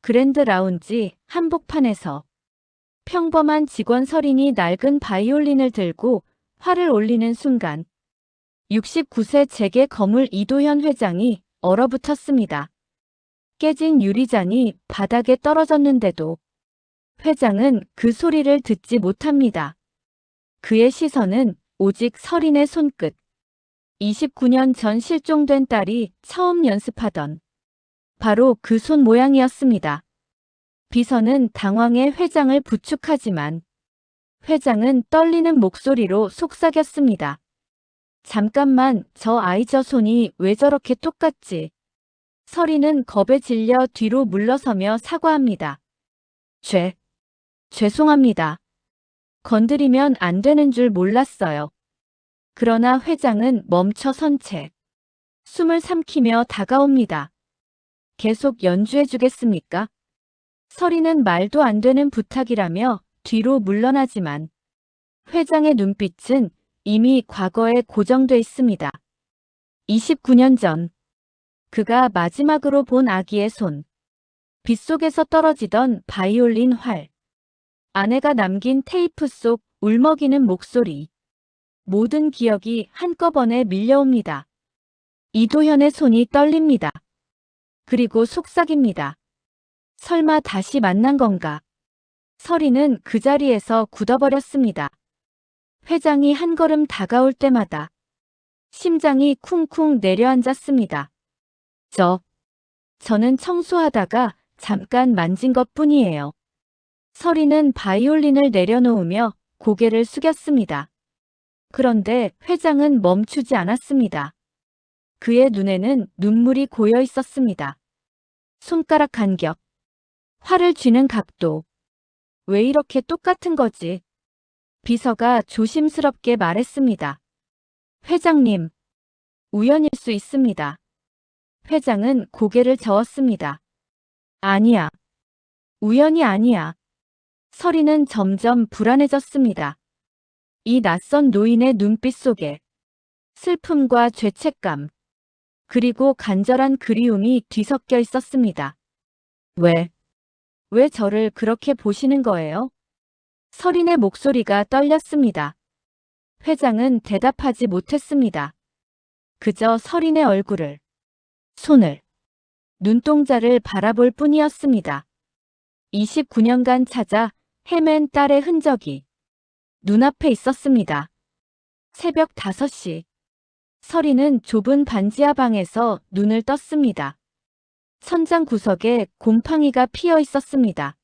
그랜드 라운지 한복판에서 평범한 직원 서린이 낡은 바이올린을 들고 활을 올리는 순간 69세 재계 거물 이도현 회장이 얼어붙었습니다. 깨진 유리잔이 바닥에 떨어졌는데도 회장은 그 소리를 듣지 못합니다. 그의 시선은 오직 서린의 손끝. 29년 전 실종된 딸이 처음 연습하던 바로 그 손 모양이었습니다. 비서는 당황해 회장을 부축하지만 회장은 떨리는 목소리로 속삭였습니다. 잠깐만, 저 아이 저 손이 왜 저렇게 똑같지? 서린은 겁에 질려 뒤로 물러서며 사과합니다. 죄송합니다. 건드리면 안 되는 줄 몰랐어요. 그러나 회장은 멈춰 선 채 숨을 삼키며 다가옵니다. 계속 연주해 주겠습니까? 서린은 말도 안 되는 부탁이라며 뒤로 물러나지만 회장의 눈빛은 이미 과거에 고정돼 있습니다. 29년 전 그가 마지막으로 본 아기의 손, 빗속에서 떨어지던 바이올린 활, 아내가 남긴 테이프 속 울먹이는 목소리, 모든 기억이 한꺼번에 밀려옵니다. 이도현의 손이 떨립니다. 그리고 속삭입니다. 설마 다시 만난 건가? 서린은 그 자리에서 굳어버렸습니다. 회장이 한 걸음 다가올 때마다 심장이 쿵쿵 내려앉았습니다. 저는 청소하다가 잠깐 만진 것뿐이에요. 서린은 바이올린을 내려놓으며 고개를 숙였습니다. 그런데 회장은 멈추지 않았습니다. 그의 눈에는 눈물이 고여 있었습니다. 손가락 간격, 활을 쥐는 각도. 왜 이렇게 똑같은 거지? 비서가 조심스럽게 말했습니다. 회장님, 우연일 수 있습니다. 회장은 고개를 저었습니다. 아니야. 우연이 아니야. 서린은 점점 불안해졌습니다. 이 낯선 노인의 눈빛 속에 슬픔과 죄책감, 그리고 간절한 그리움이 뒤섞여 있었습니다. 왜 저를 그렇게 보시는 거예요? 서린의 목소리가 떨렸습니다. 회장은 대답하지 못했습니다. 그저 서린의 얼굴을, 손을, 눈동자를 바라볼 뿐이었습니다. 29년간 찾아 헤맨 딸의 흔적이 눈앞에 있었습니다. 새벽 5시. 서린은 좁은 반지하 방에서 눈을 떴습니다. 천장 구석에 곰팡이가 피어 있었습니다.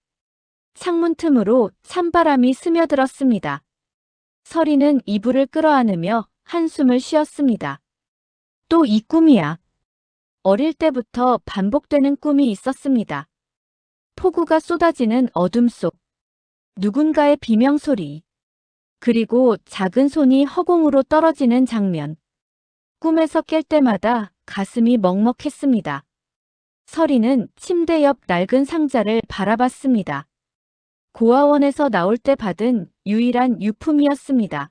창문 틈으로 찬바람이 스며들었습니다. 서린은 이불을 끌어안으며 한숨을 쉬었습니다. 또 이 꿈이야. 어릴 때부터 반복되는 꿈이 있었습니다. 폭우가 쏟아지는 어둠 속 누군가의 비명소리, 그리고 작은 손이 허공으로 떨어지는 장면. 꿈에서 깰 때마다 가슴이 먹먹했습니다. 서린은 침대 옆 낡은 상자를 바라봤습니다. 고아원에서 나올 때 받은 유일한 유품이었습니다.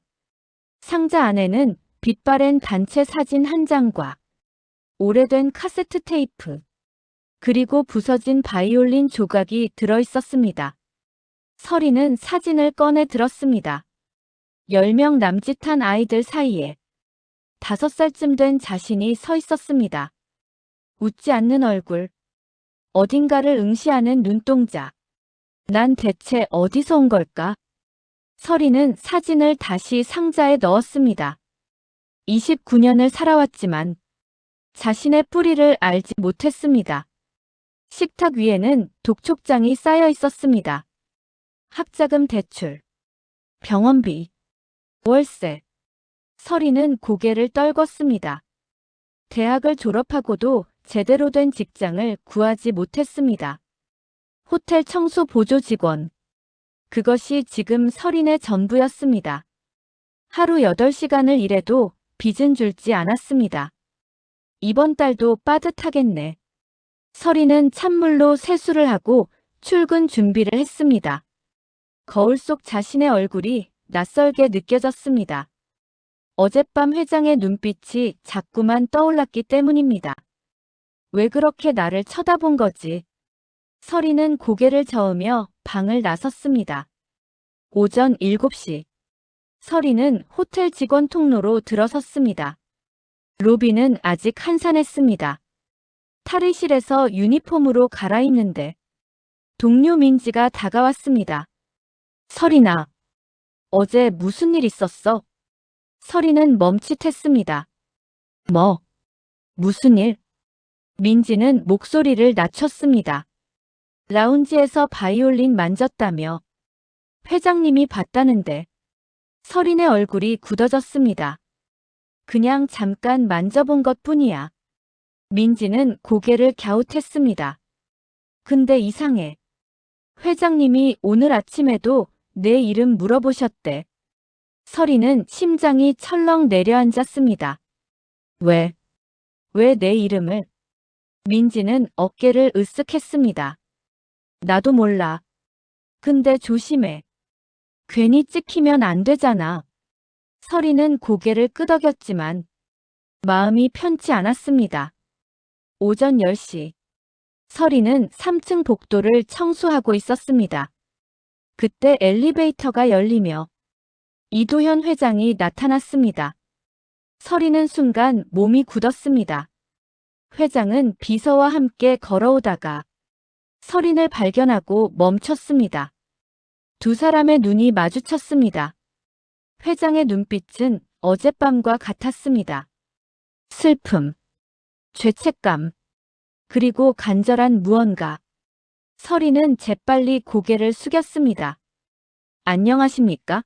상자 안에는 빛바랜 단체 사진 한 장과 오래된 카세트 테이프, 그리고 부서진 바이올린 조각이 들어있었습니다. 서린은 사진을 꺼내 들었습니다. 10명 남짓한 아이들 사이에 5살쯤 된 자신이 서 있었습니다. 웃지 않는 얼굴, 어딘가를 응시하는 눈동자. 난 대체 어디서 온 걸까? 서린은 사진을 다시 상자에 넣었습니다. 29년을 살아왔지만 자신의 뿌리를 알지 못했습니다. 식탁 위에는 독촉장이 쌓여 있었습니다. 학자금 대출, 병원비, 월세. 서린은 고개를 떨궜습니다. 대학을 졸업하고도 제대로 된 직장을 구하지 못했습니다. 호텔 청소 보조 직원. 그것이 지금 서린의 전부였습니다. 하루 8시간을 일해도 빚은 줄지 않았습니다. 이번 달도 빠듯하겠네. 서린은 찬물로 세수를 하고 출근 준비를 했습니다. 거울 속 자신의 얼굴이 낯설게 느껴졌습니다. 어젯밤 회장의 눈빛이 자꾸만 떠올랐기 때문입니다. 왜 그렇게 나를 쳐다본 거지? 서리는 고개를 저으며 방을 나섰습니다. 오전 7시. 서리는 호텔 직원 통로로 들어섰습니다. 로비는 아직 한산했습니다. 탈의실에서 유니폼으로 갈아입는데 동료 민지가 다가왔습니다. 서리나, 어제 무슨 일 있었어? 서리는 멈칫했습니다. 뭐? 무슨 일? 민지는 목소리를 낮췄습니다. 라운지에서 바이올린 만졌다며. 회장님이 봤다는데. 서린의 얼굴이 굳어졌습니다. 그냥 잠깐 만져본 것뿐이야. 민지는 고개를 갸웃했습니다. 근데 이상해. 회장님이 오늘 아침에도 내 이름 물어보셨대. 서린은 심장이 철렁 내려앉았습니다. 왜? 왜 내 이름을? 민지는 어깨를 으쓱했습니다. 나도 몰라. 근데 조심해. 괜히 찍히면 안 되잖아. 서리는 고개를 끄덕였지만 마음이 편치 않았습니다. 오전 10시. 서리는 3층 복도를 청소하고 있었습니다. 그때 엘리베이터가 열리며 이도현 회장이 나타났습니다. 서리는 순간 몸이 굳었습니다. 회장은 비서와 함께 걸어오다가 서린을 발견하고 멈췄습니다. 두 사람의 눈이 마주쳤습니다. 회장의 눈빛은 어젯밤과 같았습니다. 슬픔, 죄책감, 그리고 간절한 무언가. 서린은 재빨리 고개를 숙였습니다. 안녕하십니까?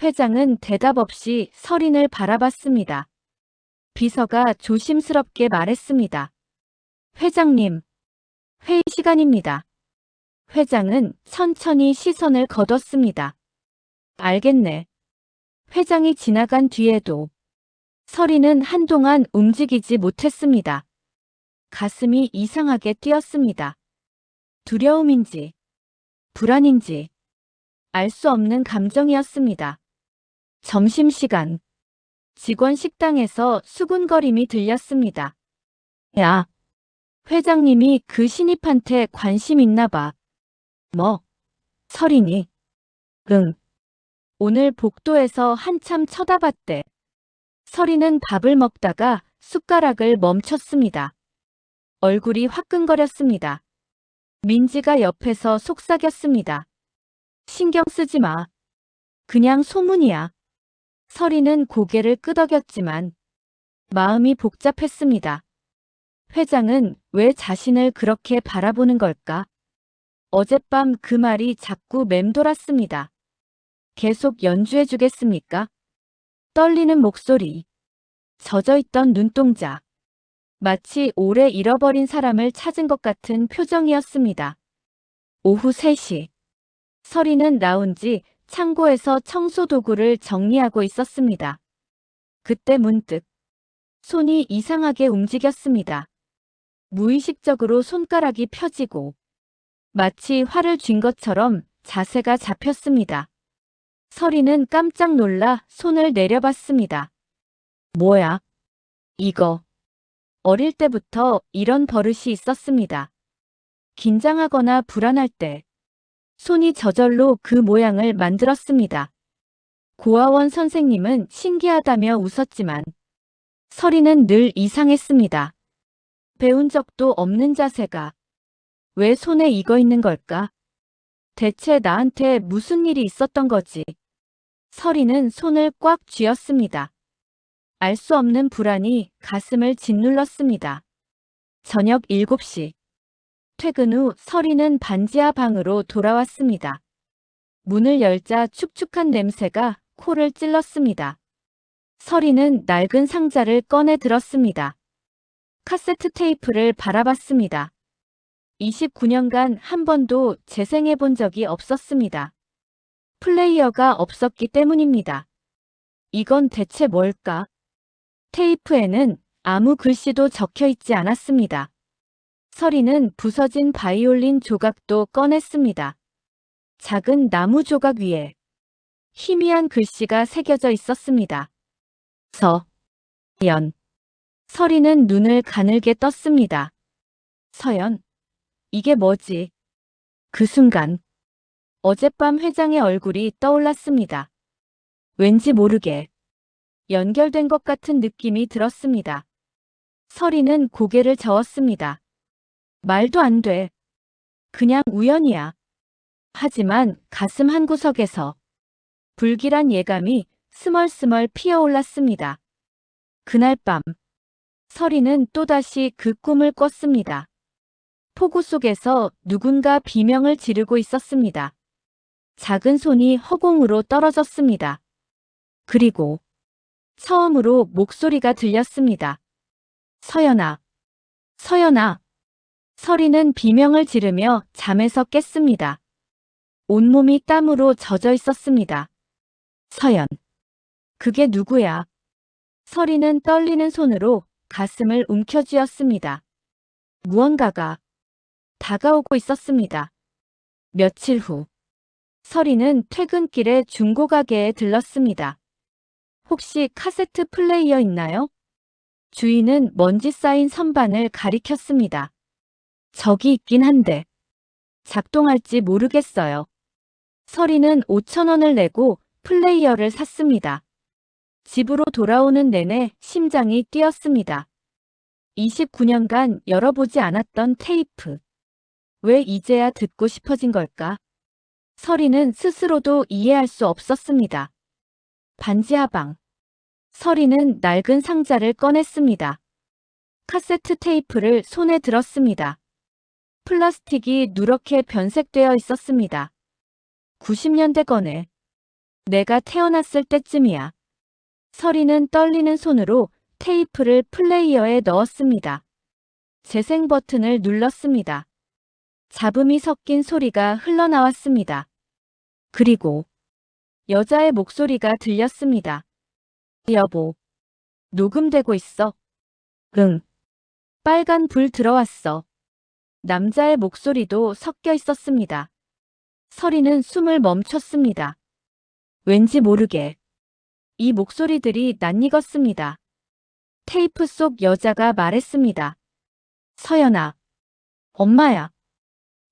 회장은 대답 없이 서린을 바라봤습니다. 비서가 조심스럽게 말했습니다. 회장님, 회의 시간입니다. 회장은 천천히 시선을 거뒀습니다. 알겠네. 회장이 지나간 뒤에도 서리는 한동안 움직이지 못했습니다. 가슴이 이상하게 뛰었습니다. 두려움인지 불안인지 알 수 없는 감정이었습니다. 점심시간. 직원 식당에서 수군거림이 들렸습니다. 야, 회장님이 그 신입한테 관심 있나 봐. 뭐? 서린이? 응. 오늘 복도에서 한참 쳐다봤대. 서린은 밥을 먹다가 숟가락을 멈췄습니다. 얼굴이 화끈거렸습니다. 민지가 옆에서 속삭였습니다. 신경 쓰지 마. 그냥 소문이야. 서린은 고개를 끄덕였지만 마음이 복잡했습니다. 회장은 왜 자신을 그렇게 바라보는 걸까? 어젯밤 그 말이 자꾸 맴돌았습니다. 계속 연주해 주겠습니까? 떨리는 목소리, 젖어있던 눈동자, 마치 오래 잃어버린 사람을 찾은 것 같은 표정이었습니다. 오후 3시, 서리는 라운지 창고에서 청소 도구를 정리하고 있었습니다. 그때 문득 손이 이상하게 움직였습니다. 무의식적으로 손가락이 펴지고 마치 활을 쥔 것처럼 자세가 잡혔습니다. 서리는 깜짝 놀라 손을 내려봤습니다. 뭐야? 이거. 어릴 때부터 이런 버릇이 있었습니다. 긴장하거나 불안할 때 손이 저절로 그 모양을 만들었습니다. 고아원 선생님은 신기하다며 웃었지만 서리는 늘 이상했습니다. 배운 적도 없는 자세가 왜 손에 익어 있는 걸까? 대체 나한테 무슨 일이 있었던 거지? 서리는 손을 꽉 쥐었습니다. 알 수 없는 불안이 가슴을 짓눌렀습니다. 저녁 7시. 퇴근 후 서리는 반지하 방으로 돌아왔습니다. 문을 열자 축축한 냄새가 코를 찔렀습니다. 서리는 낡은 상자를 꺼내 들었습니다. 카세트 테이프를 바라봤습니다. 29년간 한 번도 재생해 본 적이 없었습니다. 플레이어가 없었기 때문입니다. 이건 대체 뭘까? 테이프에는 아무 글씨도 적혀 있지 않았습니다. 서리는 부서진 바이올린 조각도 꺼냈습니다. 작은 나무 조각 위에 희미한 글씨가 새겨져 있었습니다. 서연. 서리는 눈을 가늘게 떴습니다. 서연. 이게 뭐지? 그 순간 어젯밤 회장의 얼굴이 떠올랐습니다. 왠지 모르게 연결된 것 같은 느낌이 들었습니다. 서리는 고개를 저었습니다. 말도 안 돼. 그냥 우연이야. 하지만 가슴 한구석에서 불길한 예감이 스멀스멀 피어올랐습니다. 그날 밤 서리는 또다시 그 꿈을 꿨습니다. 폭우 속에서 누군가 비명을 지르고 있었습니다. 작은 손이 허공으로 떨어졌습니다. 그리고 처음으로 목소리가 들렸습니다. 서연아, 서연아. 서리는 비명을 지르며 잠에서 깼습니다. 온몸이 땀으로 젖어 있었습니다. 서연, 그게 누구야? 서리는 떨리는 손으로 가슴을 움켜쥐었습니다. 무언가가 다가오고 있었습니다. 며칠 후, 서리는 퇴근길에 중고가게에 들렀습니다. 혹시 카세트 플레이어 있나요? 주인은 먼지 쌓인 선반을 가리켰습니다. 저기 있긴 한데 작동할지 모르겠어요. 서리는 5,000원을 내고 플레이어를 샀습니다. 집으로 돌아오는 내내 심장이 뛰었습니다. 29년간 열어보지 않았던 테이프. 왜 이제야 듣고 싶어진 걸까? 서리는 스스로도 이해할 수 없었습니다. 반지 하방. 서리는 낡은 상자를 꺼냈습니다. 카세트 테이프를 손에 들었습니다. 플라스틱이 누렇게 변색되어 있었습니다. 90년대 거네. 내가 태어났을 때쯤이야. 서리는 떨리는 손으로 테이프를 플레이어에 넣었습니다. 재생 버튼을 눌렀습니다. 잡음이 섞인 소리가 흘러나왔습니다. 그리고 여자의 목소리가 들렸습니다. 여보, 녹음되고 있어. 응. 빨간 불 들어왔어. 남자의 목소리도 섞여 있었습니다. 서리는 숨을 멈췄습니다. 왠지 모르게 이 목소리들이 낯익었습니다. 테이프 속 여자가 말했습니다. 서연아, 엄마야.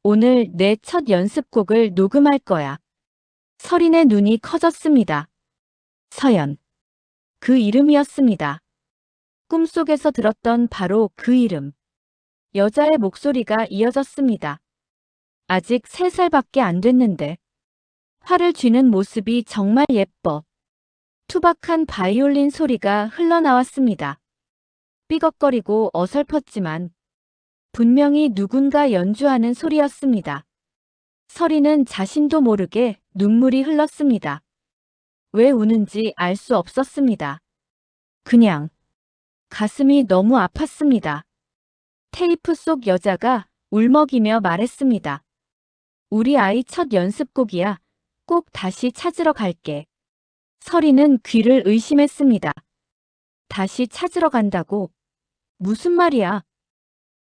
오늘 내 첫 연습곡을 녹음할 거야. 서린의 눈이 커졌습니다. 서연. 그 이름이었습니다. 꿈속에서 들었던 바로 그 이름. 여자의 목소리가 이어졌습니다. 아직 3살밖에 안 됐는데. 활을 쥐는 모습이 정말 예뻐. 투박한 바이올린 소리가 흘러나왔습니다. 삐걱거리고 어설펐지만 분명히 누군가 연주하는 소리였습니다. 서리는 자신도 모르게 눈물이 흘렀습니다. 왜 우는지 알 수 없었습니다. 그냥 가슴이 너무 아팠습니다. 테이프 속 여자가 울먹이며 말했습니다. 우리 아이 첫 연습곡이야. 꼭 다시 찾으러 갈게. 서리는 귀를 의심했습니다. 다시 찾으러 간다고? 무슨 말이야?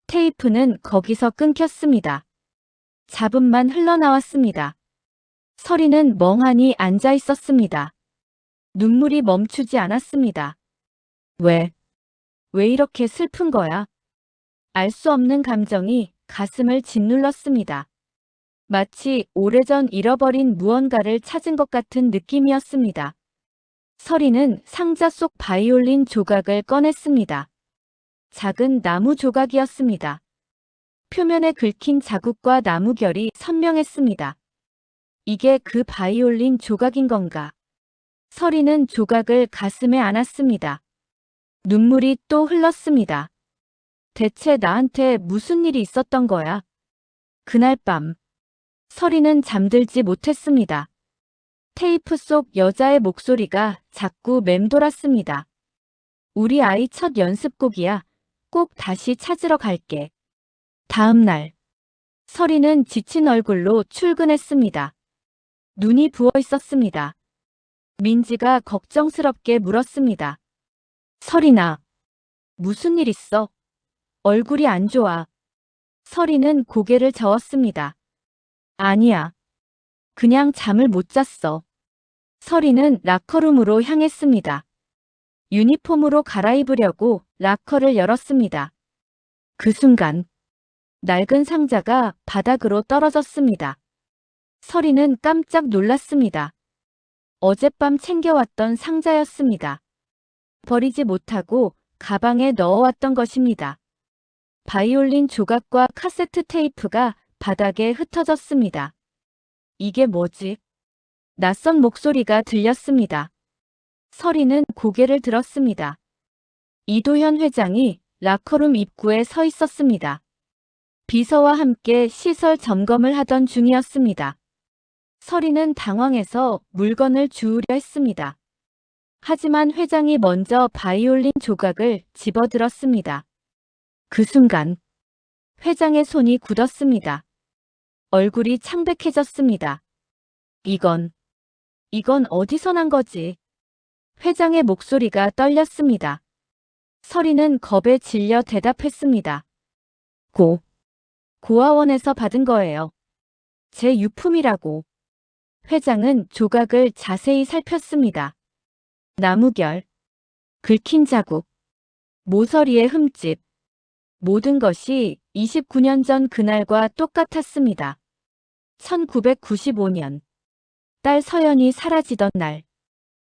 테이프는 거기서 끊겼습니다. 잡음만 흘러나왔습니다. 서리는 멍하니 앉아 있었습니다. 눈물이 멈추지 않았습니다. 왜 이렇게 슬픈 거야? 알 수 없는 감정이 가슴을 짓눌렀습니다. 마치 오래전 잃어버린 무언가를 찾은 것 같은 느낌이었습니다. 서리는 상자 속 바이올린 조각을 꺼냈습니다. 작은 나무 조각이었습니다. 표면에 긁힌 자국과 나무결이 선명했습니다. 이게 그 바이올린 조각인 건가? 서리는 조각을 가슴에 안았습니다. 눈물이 또 흘렀습니다. 대체 나한테 무슨 일이 있었던 거야? 그날 밤, 서리는 잠들지 못했습니다. 테이프 속 여자의 목소리가 자꾸 맴돌았습니다. 우리 아이 첫 연습곡이야. 꼭 다시 찾으러 갈게. 다음 날, 서리는 지친 얼굴로 출근했습니다. 눈이 부어 있었습니다. 민지가 걱정스럽게 물었습니다. 서리나, 무슨 일 있어? 얼굴이 안 좋아. 서리는 고개를 저었습니다. 아니야. 그냥 잠을 못 잤어. 서리는 라커룸으로 향했습니다. 유니폼으로 갈아입으려고 라커를 열었습니다. 그 순간 낡은 상자가 바닥으로 떨어졌습니다. 서리는 깜짝 놀랐습니다. 어젯밤 챙겨왔던 상자였습니다. 버리지 못하고 가방에 넣어왔던 것입니다. 바이올린 조각과 카세트 테이프가 바닥에 흩어졌습니다. 이게 뭐지? 낯선 목소리가 들렸습니다. 서리는 고개를 들었습니다. 이도현 회장이 라커룸 입구에 서 있었습니다. 비서와 함께 시설 점검을 하던 중이었습니다. 서리는 당황해서 물건을 주우려 했습니다. 하지만 회장이 먼저 바이올린 조각을 집어들었습니다. 그 순간 회장의 손이 굳었습니다. 얼굴이 창백해졌습니다. 이건 어디서 난 거지? 회장의 목소리가 떨렸습니다. 서리는 겁에 질려 대답했습니다. 고아원에서 받은 거예요. 제 유품이라고. 회장은 조각을 자세히 살폈습니다. 나무결, 긁힌 자국, 모서리의 흠집, 모든 것이 29년 전 그날과 똑같았습니다. 1995년, 딸 서연이 사라지던 날,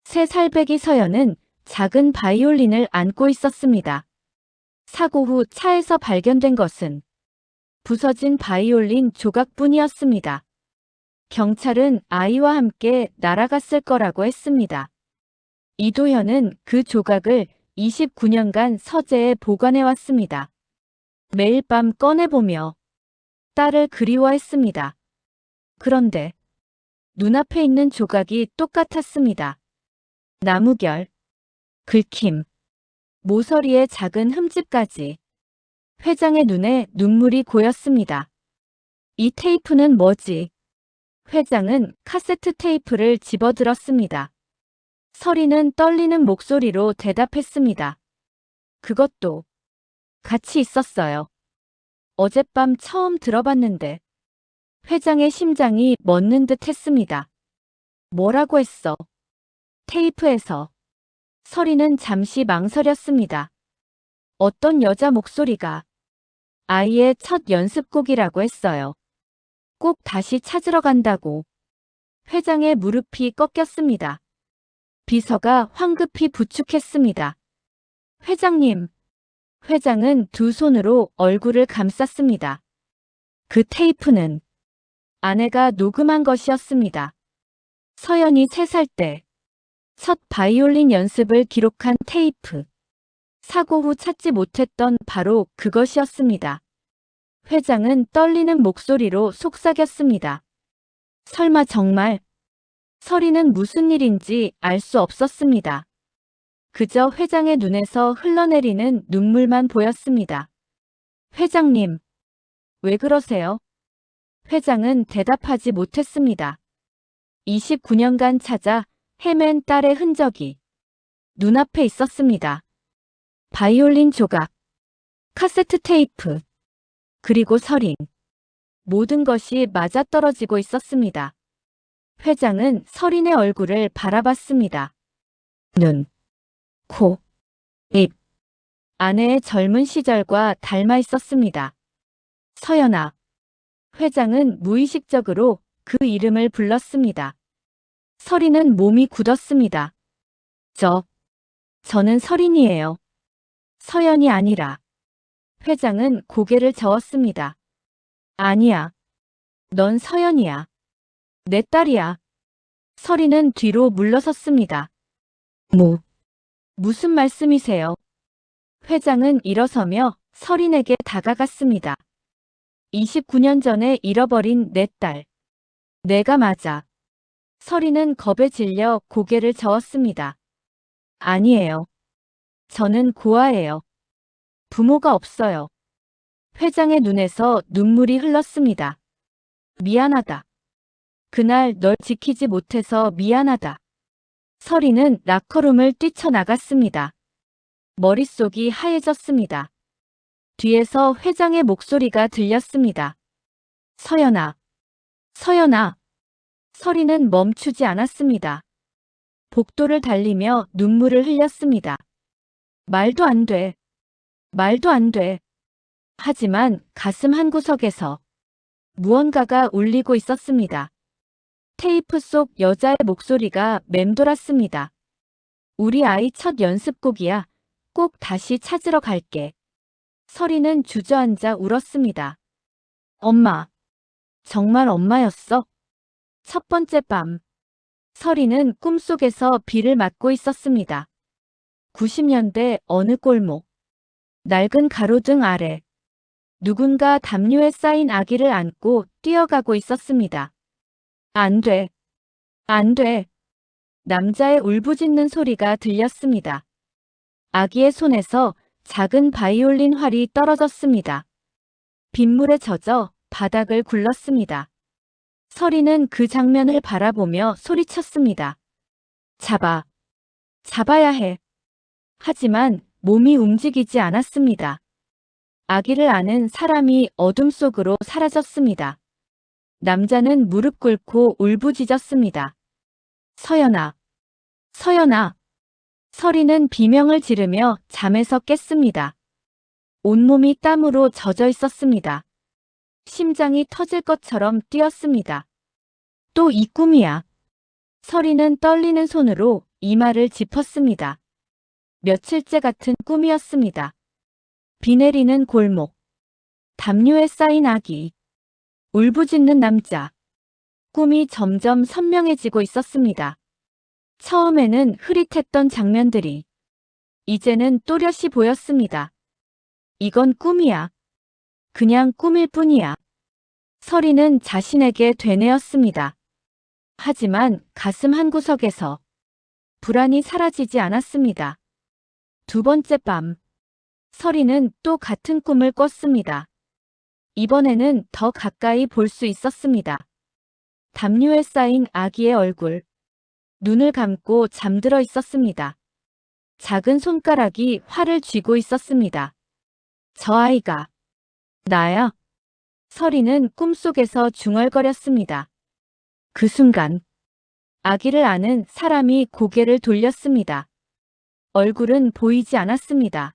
새 살배기 서연은 작은 바이올린을 안고 있었습니다. 사고 후 차에서 발견된 것은 부서진 바이올린 조각뿐이었습니다. 경찰은 아이와 함께 날아갔을 거라고 했습니다. 이도현은 그 조각을 29년간 서재에 보관해왔습니다. 매일 밤 꺼내보며 딸을 그리워했습니다. 그런데 눈앞에 있는 조각이 똑같았습니다. 나무결, 긁힘, 모서리의 작은 흠집까지. 회장의 눈에 눈물이 고였습니다. 이 테이프는 뭐지? 회장은 카세트 테이프를 집어들었습니다. 서리는 떨리는 목소리로 대답했습니다. 그것도 같이 있었어요. 어젯밤 처음 들어봤는데. 회장의 심장이 멎는 듯 했습니다. 뭐라고 했어? 테이프에서. 서리는 잠시 망설였습니다. 어떤 여자 목소리가 아이의 첫 연습곡이라고 했어요. 꼭 다시 찾으러 간다고. 회장의 무릎이 꺾였습니다. 비서가 황급히 부축했습니다. 회장님. 회장은 두 손으로 얼굴을 감쌌습니다. 그 테이프는 아내가 녹음한 것이었습니다. 서연이 3살 때 첫 바이올린 연습을 기록한 테이프. 사고 후 찾지 못했던 바로 그것이었습니다. 회장은 떨리는 목소리로 속삭였습니다. 설마 정말? 서리는 무슨 일인지 알 수 없었습니다. 그저 회장의 눈에서 흘러내리는 눈물만 보였습니다. 회장님, 왜 그러세요? 회장은 대답하지 못했습니다. 29년간 찾아 헤맨 딸의 흔적이 눈앞에 있었습니다. 바이올린 조각, 카세트 테이프, 그리고 서린. 모든 것이 맞아떨어지고 있었습니다. 회장은 서린의 얼굴을 바라봤습니다. 눈, 코, 입. 아내의 젊은 시절과 닮아 있었습니다. 서연아. 회장은 무의식적으로 그 이름을 불렀습니다. 서린은 몸이 굳었습니다. 저는 서린이에요. 서연이 아니라. 회장은 고개를 저었습니다. 아니야. 넌 서연이야. 내 딸이야. 서린은 뒤로 물러섰습니다. 무슨 말씀이세요? 회장은 일어서며 서린에게 다가갔습니다. 29년 전에 잃어버린 내 딸. 내가 맞아. 서린은 겁에 질려 고개를 저었습니다. 아니에요. 저는 고아예요. 부모가 없어요. 회장의 눈에서 눈물이 흘렀습니다. 미안하다. 그날 널 지키지 못해서 미안하다. 서린은 라커룸을 뛰쳐나갔습니다. 머릿속이 하얘졌습니다. 뒤에서 회장의 목소리가 들렸습니다. 서연아. 서연아. 서린은 멈추지 않았습니다. 복도를 달리며 눈물을 흘렸습니다. 말도 안 돼. 말도 안 돼. 하지만 가슴 한구석에서 무언가가 울리고 있었습니다. 테이프 속 여자의 목소리가 맴돌았습니다. 우리 아이 첫 연습곡이야. 꼭 다시 찾으러 갈게. 서리는 주저앉아 울었습니다. 엄마. 정말 엄마였어? 첫 번째 밤. 서리는 꿈속에서 비를 맞고 있었습니다. 90년대 어느 골목. 낡은 가로등 아래. 누군가 담요에 쌓인 아기를 안고 뛰어가고 있었습니다. 안 돼. 안 돼. 남자의 울부짖는 소리가 들렸습니다. 아기의 손에서 작은 바이올린 활이 떨어졌습니다. 빗물에 젖어 바닥을 굴렀습니다. 서리는 그 장면을 바라보며 소리쳤습니다. 잡아야 해. 하지만 몸이 움직이지 않았습니다. 아기를 안은 사람이 어둠 속으로 사라졌습니다. 남자는 무릎 꿇고 울부짖었습니다. 서연아. 서연아. 서리는 비명을 지르며 잠에서 깼습니다. 온몸이 땀으로 젖어 있었습니다. 심장이 터질 것처럼 뛰었습니다. 또 이 꿈이야. 서리는 떨리는 손으로 이마를 짚었습니다. 며칠째 같은 꿈이었습니다. 비 내리는 골목. 담요에 쌓인 아기. 울부짖는 남자. 꿈이 점점 선명해지고 있었습니다. 처음에는 흐릿했던 장면들이 이제는 또렷이 보였습니다. 이건 꿈이야. 그냥 꿈일 뿐이야. 서리는 자신에게 되뇌었습니다. 하지만 가슴 한구석에서 불안이 사라지지 않았습니다. 두 번째 밤. 서리는 또 같은 꿈을 꿨습니다. 이번에는 더 가까이 볼 수 있었습니다. 담요에 쌓인 아기의 얼굴. 눈을 감고 잠들어 있었습니다. 작은 손가락이 활을 쥐고 있었습니다. 저 아이가 나야. 서리는 꿈속에서 중얼거렸습니다. 그 순간 아기를 안은 사람이 고개를 돌렸습니다. 얼굴은 보이지 않았습니다.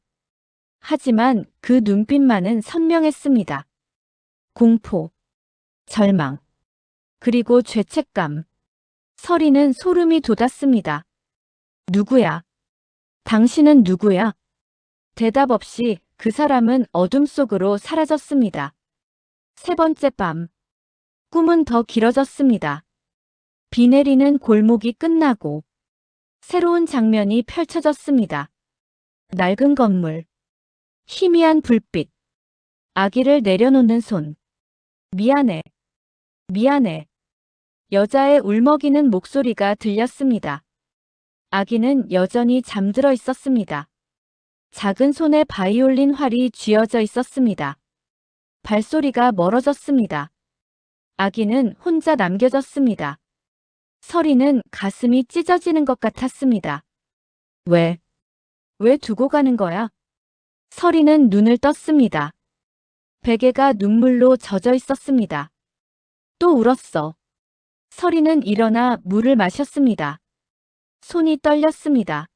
하지만 그 눈빛만은 선명했습니다. 공포, 절망, 그리고 죄책감. 서리는 소름이 돋았습니다. 누구야? 당신은 누구야? 대답 없이 그 사람은 어둠 속으로 사라졌습니다. 세 번째 밤. 꿈은 더 길어졌습니다. 비 내리는 골목이 끝나고 새로운 장면이 펼쳐졌습니다. 낡은 건물. 희미한 불빛. 아기를 내려놓는 손. 미안해. 미안해. 여자의 울먹이는 목소리가 들렸습니다. 아기는 여전히 잠들어 있었습니다. 작은 손에 바이올린 활이 쥐어져 있었습니다. 발소리가 멀어졌습니다. 아기는 혼자 남겨졌습니다. 서리는 가슴이 찢어지는 것 같았습니다. 왜 두고 가는 거야? 서리는 눈을 떴습니다. 베개가 눈물로 젖어 있었습니다. 또 울었어. 서리는 일어나 물을 마셨습니다. 손이 떨렸습니다.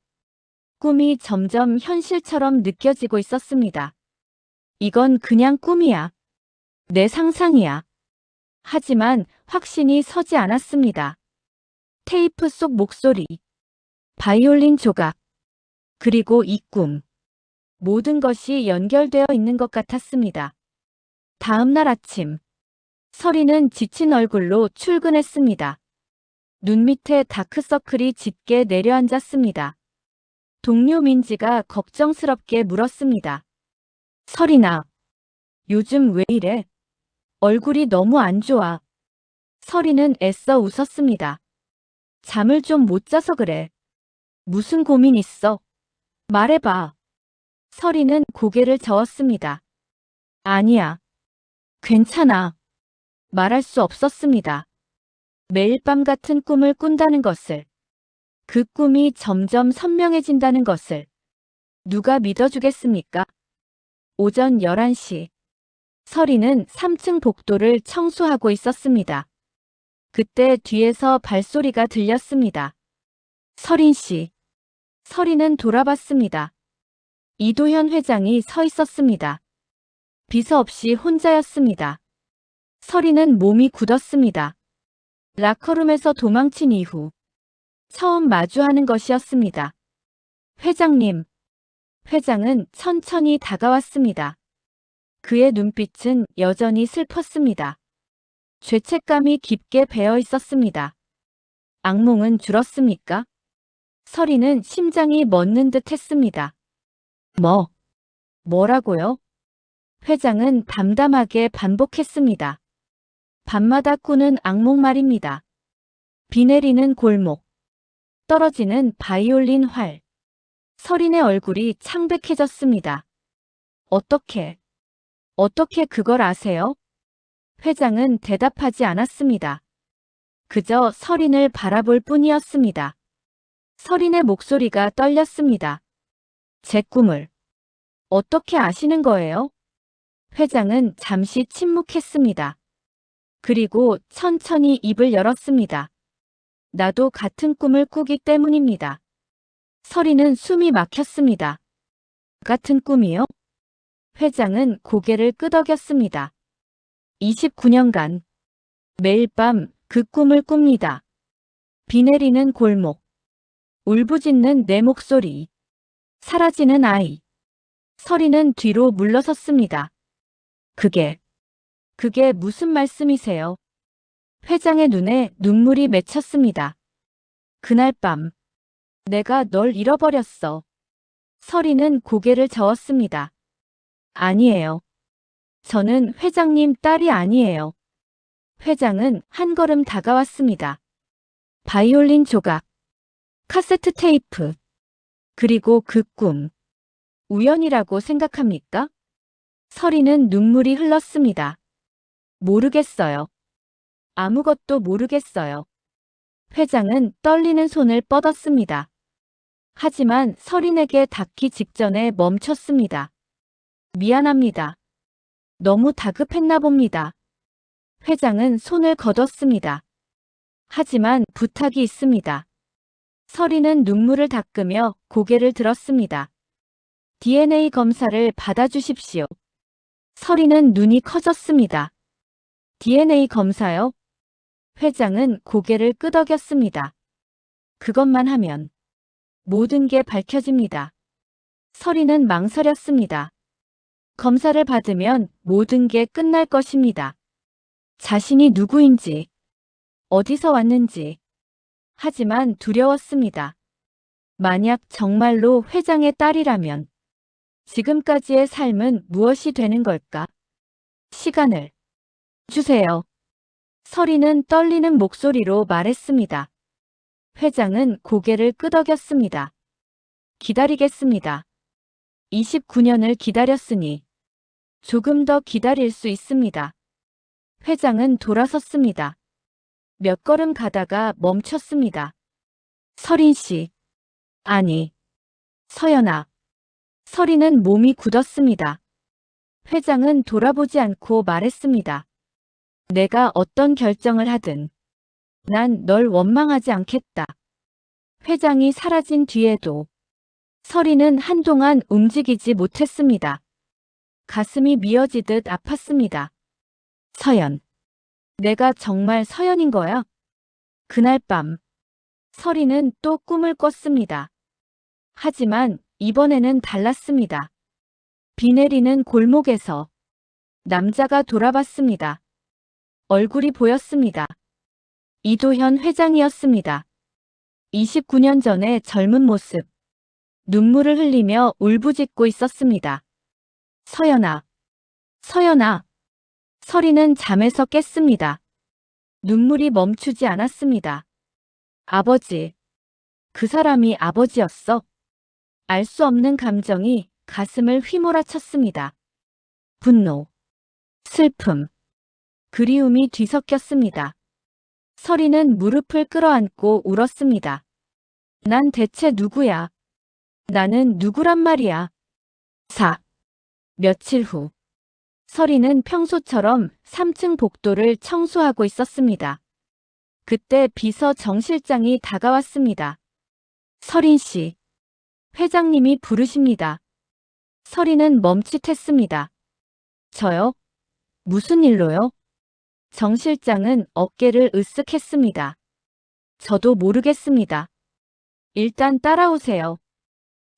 꿈이 점점 현실처럼 느껴지고 있었습니다. 이건 그냥 꿈이야. 내 상상이야. 하지만 확신이 서지 않았습니다. 테이프 속 목소리, 바이올린 조각, 그리고 이 꿈. 모든 것이 연결되어 있는 것 같았습니다. 다음 날 아침, 서리는 지친 얼굴로 출근했습니다. 눈 밑에 다크서클이 짙게 내려앉았습니다. 동료 민지가 걱정스럽게 물었습니다. 서리나, 요즘 왜 이래? 얼굴이 너무 안 좋아. 서리는 애써 웃었습니다. 잠을 좀 못 자서 그래. 무슨 고민 있어? 말해봐. 서리는 고개를 저었습니다. 아니야. 괜찮아. 말할 수 없었습니다. 매일 밤 같은 꿈을 꾼다는 것을, 그 꿈이 점점 선명해진다는 것을 누가 믿어주겠습니까? 오전 11시. 서리는 3층 복도를 청소하고 있었습니다. 그때 뒤에서 발소리가 들렸습니다. 서린 씨. 서리는 돌아봤습니다. 이도현 회장이 서 있었습니다. 비서 없이 혼자였습니다. 서리는 몸이 굳었습니다. 라커룸에서 도망친 이후 처음 마주하는 것이었습니다. 회장님. 회장은 천천히 다가왔습니다. 그의 눈빛은 여전히 슬펐습니다. 죄책감이 깊게 배어 있었습니다. 악몽은 줄었습니까? 서리는 심장이 멎는 듯 했습니다. 뭐라고요? 회장은 담담하게 반복했습니다. 밤마다 꾸는 악몽 말입니다. 비 내리는 골목, 떨어지는 바이올린 활. 서린의 얼굴이 창백해졌습니다. 어떻게 그걸 아세요? 회장은 대답하지 않았습니다. 그저 서린을 바라볼 뿐이었습니다. 서린의 목소리가 떨렸습니다. 제 꿈을 어떻게 아시는 거예요? 회장은 잠시 침묵했습니다. 그리고 천천히 입을 열었습니다. 나도 같은 꿈을 꾸기 때문입니다. 서리는 숨이 막혔습니다. 같은 꿈이요? 회장은 고개를 끄덕였습니다. 29년간 매일 밤 그 꿈을 꿉니다. 비 내리는 골목, 울부짖는 내 목소리, 사라지는 아이. 서리는 뒤로 물러섰습니다. 그게 무슨 말씀이세요? 회장의 눈에 눈물이 맺혔습니다. 그날 밤 내가 널 잃어버렸어. 서리는 고개를 저었습니다. 아니에요. 저는 회장님 딸이 아니에요. 회장은 한 걸음 다가왔습니다. 바이올린 조각, 카세트 테이프, 그리고 그 꿈. 우연이라고 생각합니까? 서리는 눈물이 흘렀습니다. 모르겠어요. 아무것도 모르겠어요. 회장은 떨리는 손을 뻗었습니다. 하지만 서린에게 닿기 직전에 멈췄습니다. 미안합니다. 너무 다급했나 봅니다. 회장은 손을 거뒀습니다. 하지만 부탁이 있습니다. 서린은 눈물을 닦으며 고개를 들었습니다. DNA 검사를 받아주십시오. 서린은 눈이 커졌습니다. DNA 검사요? 회장은 고개를 끄덕였습니다. 그것만 하면 모든 게 밝혀집니다. 서린은 망설였습니다. 검사를 받으면 모든 게 끝날 것입니다. 자신이 누구인지, 어디서 왔는지. 하지만 두려웠습니다. 만약 정말로 회장의 딸이라면 지금까지의 삶은 무엇이 되는 걸까? 시간을 주세요. 서리는 떨리는 목소리로 말했습니다. 회장은 고개를 끄덕였습니다. 기다리겠습니다. 29년을 기다렸으니 조금 더 기다릴 수 있습니다. 회장은 돌아섰습니다. 몇 걸음 가다가 멈췄습니다. 서린 씨. 아니, 서연아. 서리는 몸이 굳었습니다. 회장은 돌아보지 않고 말했습니다. 내가 어떤 결정을 하든 난 널 원망하지 않겠다. 회장이 사라진 뒤에도 서리는 한동안 움직이지 못했습니다. 가슴이 미어지듯 아팠습니다. 서연. 내가 정말 서연인 거야? 그날 밤 서리는 또 꿈을 꿨습니다. 하지만 이번에는 달랐습니다. 비 내리는 골목에서 남자가 돌아봤습니다. 얼굴이 보였습니다. 이도현 회장이었습니다. 29년 전의 젊은 모습. 눈물을 흘리며 울부짖고 있었습니다. 서연아. 서연아. 서리는 잠에서 깼습니다. 눈물이 멈추지 않았습니다. 아버지. 그 사람이 아버지였어. 알 수 없는 감정이 가슴을 휘몰아쳤습니다. 분노, 슬픔, 그리움이 뒤섞였습니다. 서리는 무릎을 끌어안고 울었습니다. 난 대체 누구야? 나는 누구란 말이야? 며칠 후 서리는 평소처럼 3층 복도를 청소하고 있었습니다. 그때 비서 정 실장이 다가왔습니다. 서린 씨, 회장님이 부르십니다. 서리는 멈칫했습니다. 저요? 무슨 일로요? 정 실장은 어깨를 으쓱했습니다. 저도 모르겠습니다. 일단 따라오세요.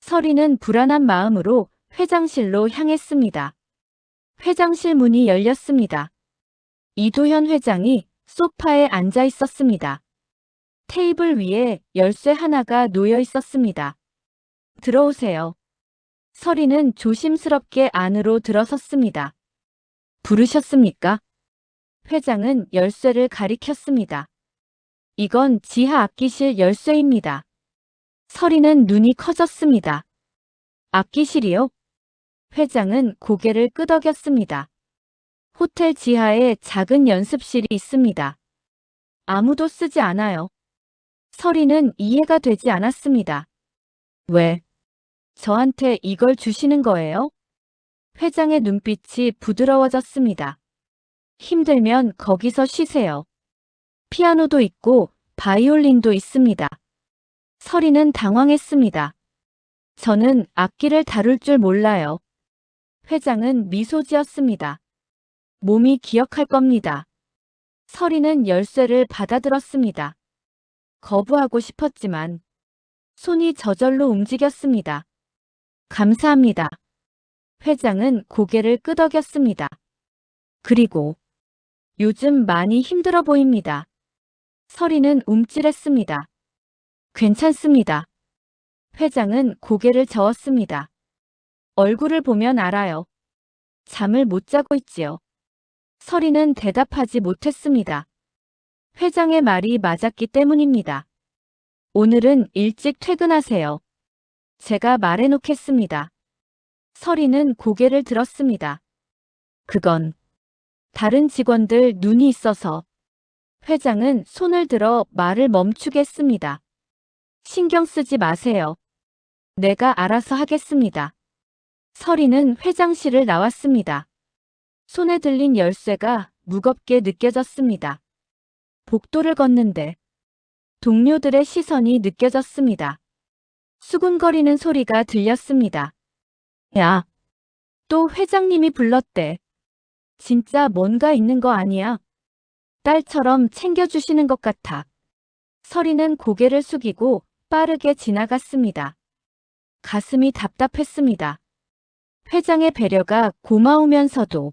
서리는 불안한 마음으로 회장실로 향했습니다. 회장실 문이 열렸습니다. 이도현 회장이 소파에 앉아 있었습니다. 테이블 위에 열쇠 하나가 놓여 있었습니다. 들어오세요. 서리는 조심스럽게 안으로 들어섰습니다. 부르셨습니까? 회장은 열쇠를 가리켰습니다. 이건 지하 악기실 열쇠입니다. 서리는 눈이 커졌습니다. 악기실이요? 회장은 고개를 끄덕였습니다. 호텔 지하에 작은 연습실이 있습니다. 아무도 쓰지 않아요. 서리는 이해가 되지 않았습니다. 왜? 저한테 이걸 주시는 거예요? 회장의 눈빛이 부드러워졌습니다. 힘들면 거기서 쉬세요. 피아노도 있고 바이올린도 있습니다. 서리는 당황했습니다. 저는 악기를 다룰 줄 몰라요. 회장은 미소 지었습니다. 몸이 기억할 겁니다. 서리는 열쇠를 받아들었습니다. 거부하고 싶었지만 손이 저절로 움직였습니다. 감사합니다. 회장은 고개를 끄덕였습니다. 그리고 요즘 많이 힘들어 보입니다. 서리는 움찔했습니다. 괜찮습니다. 회장은 고개를 저었습니다. 얼굴을 보면 알아요. 잠을 못 자고 있지요. 서리는 대답하지 못했습니다. 회장의 말이 맞았기 때문입니다. 오늘은 일찍 퇴근하세요. 제가 말해놓겠습니다. 서리는 고개를 들었습니다. 그건 다른 직원들 눈이 있어서. 회장은 손을 들어 말을 멈추게 했습니다. 신경 쓰지 마세요. 내가 알아서 하겠습니다. 서리는 회장실을 나왔습니다. 손에 들린 열쇠가 무겁게 느껴졌습니다. 복도를 걷는데 동료들의 시선이 느껴졌습니다. 수군거리는 소리가 들렸습니다. 야, 또 회장님이 불렀대. 진짜 뭔가 있는 거 아니야? 딸처럼 챙겨주시는 것 같아. 서리는 고개를 숙이고 빠르게 지나갔습니다. 가슴이 답답했습니다. 회장의 배려가 고마우면서도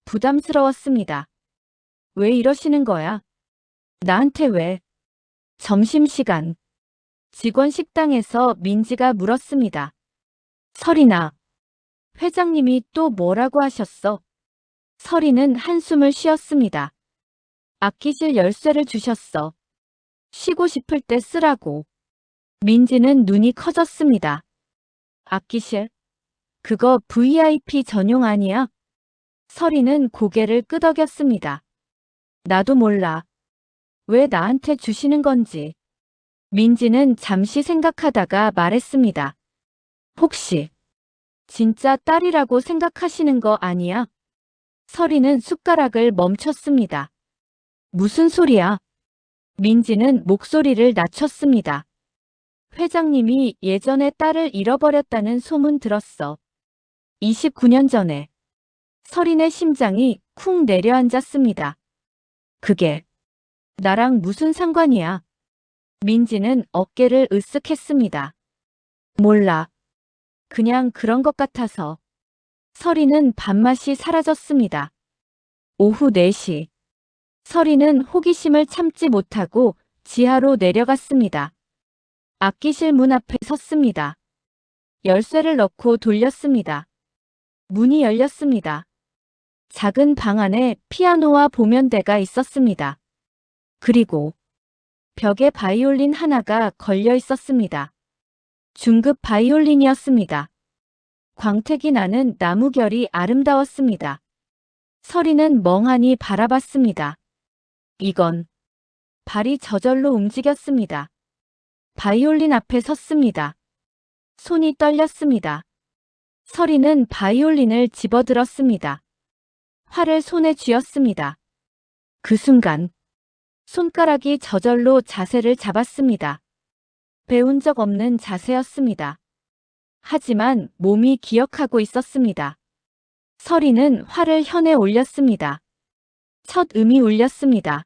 부담스러웠습니다. 왜 이러시는 거야? 나한테 왜? 점심시간. 직원 식당에서 민지가 물었습니다. 서리나, 회장님이 또 뭐라고 하셨어? 서리는 한숨을 쉬었습니다. 악기실 열쇠를 주셨어. 쉬고 싶을 때 쓰라고. 민지는 눈이 커졌습니다. 악기실? 그거 VIP 전용 아니야? 서리는 고개를 끄덕였습니다. 나도 몰라. 왜 나한테 주시는 건지. 민지는 잠시 생각하다가 말했습니다. 혹시 진짜 딸이라고 생각하시는 거 아니야? 서리는 숟가락을 멈췄습니다. 무슨 소리야? 민지는 목소리를 낮췄습니다. 회장님이 예전에 딸을 잃어버렸다는 소문 들었어. 29년 전에. 서린의 심장이 쿵 내려앉았습니다. 그게 나랑 무슨 상관이야? 민지는 어깨를 으쓱했습니다. 몰라. 그냥 그런 것 같아서. 서리는 밥맛이 사라졌습니다. 오후 4시. 서리는 호기심을 참지 못하고 지하로 내려갔습니다. 악기실 문 앞에 섰습니다. 열쇠를 넣고 돌렸습니다. 문이 열렸습니다. 작은 방 안에 피아노와 보면대가 있었습니다. 그리고 벽에 바이올린 하나가 걸려 있었습니다. 중급 바이올린이었습니다. 광택이 나는 나무결이 아름다웠습니다. 서리는 멍하니 바라봤습니다. 이건 발이 저절로 움직였습니다. 바이올린 앞에 섰습니다. 손이 떨렸습니다. 서리는 바이올린을 집어들었습니다. 활을 손에 쥐었습니다. 그 순간 손가락이 저절로 자세를 잡았습니다. 배운 적 없는 자세였습니다. 하지만 몸이 기억하고 있었습니다. 서리는 활을 현에 올렸습니다. 첫 음이 울렸습니다.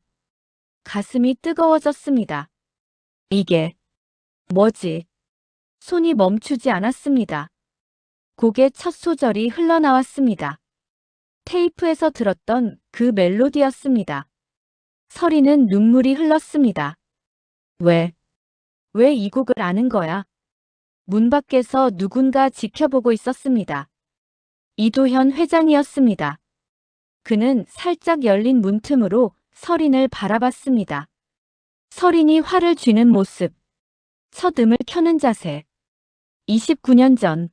가슴이 뜨거워졌습니다. 이게 뭐지? 손이 멈추지 않았습니다. 곡의 첫 소절이 흘러나왔습니다. 테이프에서 들었던 그 멜로디였습니다. 서리는 눈물이 흘렀습니다. 왜 이 곡을 아는 거야? 문 밖에서 누군가 지켜보고 있었습니다. 이도현 회장이었습니다. 그는 살짝 열린 문틈으로 서린을 바라봤습니다. 서린이 활을 쥐는 모습, 첫 음을 켜는 자세. 29년 전,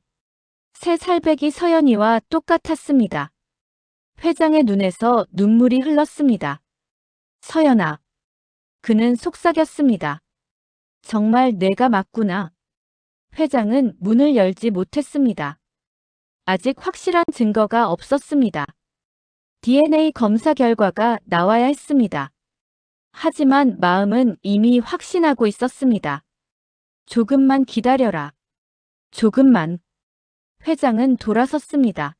새 살배기 서연이와 똑같았습니다. 회장의 눈에서 눈물이 흘렀습니다. 서연아. 그는 속삭였습니다. 정말 내가 맞구나. 회장은 문을 열지 못했습니다. 아직 확실한 증거가 없었습니다. DNA 검사 결과가 나와야 했습니다. 하지만 마음은 이미 확신하고 있었습니다. 조금만 기다려라. 조금만. 회장은 돌아섰습니다.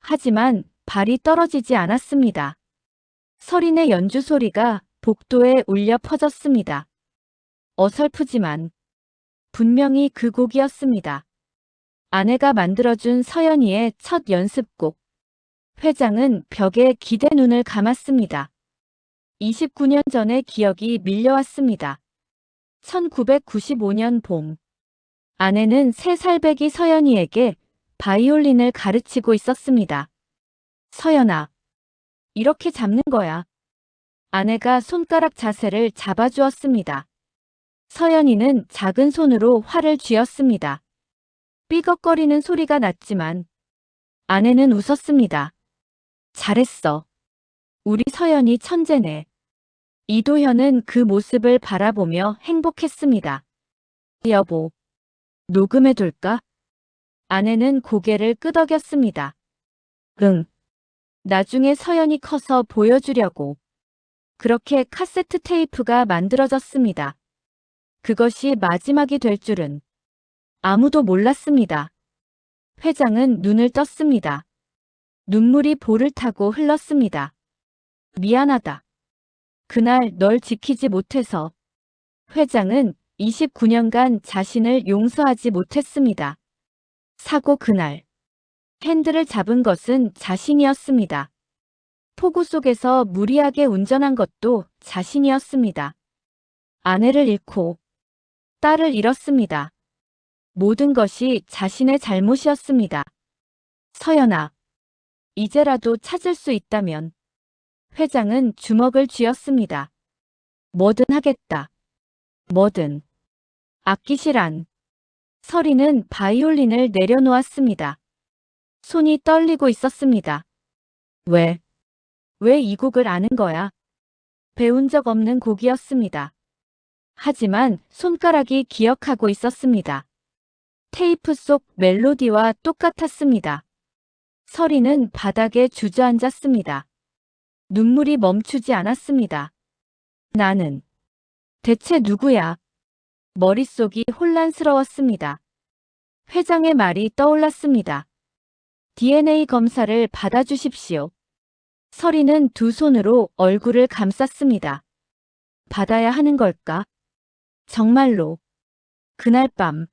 하지만 발이 떨어지지 않았습니다. 서린의 연주 소리가 복도에 울려 퍼졌습니다. 어설프지만 분명히 그 곡이었습니다. 아내가 만들어준 서연이의 첫 연습곡. 회장은 벽에 기대 눈을 감았습니다. 29년 전의 기억이 밀려왔습니다. 1995년 봄. 아내는 새 살배기 서연이에게 바이올린을 가르치고 있었습니다. 서연아, 이렇게 잡는 거야. 아내가 손가락 자세를 잡아주었습니다. 서연이는 작은 손으로 활을 쥐었습니다. 삐걱거리는 소리가 났지만 아내는 웃었습니다. 잘했어. 우리 서연이 천재네. 이도현은 그 모습을 바라보며 행복했습니다. 여보, 녹음해둘까? 아내는 고개를 끄덕였습니다. 응. 나중에 서연이 커서 보여주려고. 그렇게 카세트 테이프가 만들어졌습니다. 그것이 마지막이 될 줄은 아무도 몰랐습니다. 회장은 눈을 떴습니다. 눈물이 볼을 타고 흘렀습니다. 미안하다. 그날 널 지키지 못해서. 회장은 29년간 자신을 용서하지 못했습니다. 사고 그날. 핸들을 잡은 것은 자신이었습니다. 폭우 속에서 무리하게 운전한 것도 자신이었습니다. 아내를 잃고 딸을 잃었습니다. 모든 것이 자신의 잘못이었습니다. 서연아, 이제라도 찾을 수 있다면. 회장은 주먹을 쥐었습니다. 뭐든 하겠다. 뭐든. 아끼시란. 서리는 바이올린을 내려놓았습니다. 손이 떨리고 있었습니다. 왜 이 곡을 아는 거야? 배운 적 없는 곡이었습니다. 하지만 손가락이 기억하고 있었습니다. 테이프 속 멜로디와 똑같았습니다. 서리는 바닥에 주저앉았습니다. 눈물이 멈추지 않았습니다. 나는 대체 누구야? 머릿속이 혼란스러웠습니다. 회장의 말이 떠올랐습니다. DNA 검사를 받아주십시오. 서리는 두 손으로 얼굴을 감쌌습니다. 받아야 하는 걸까? 정말로. 그날 밤,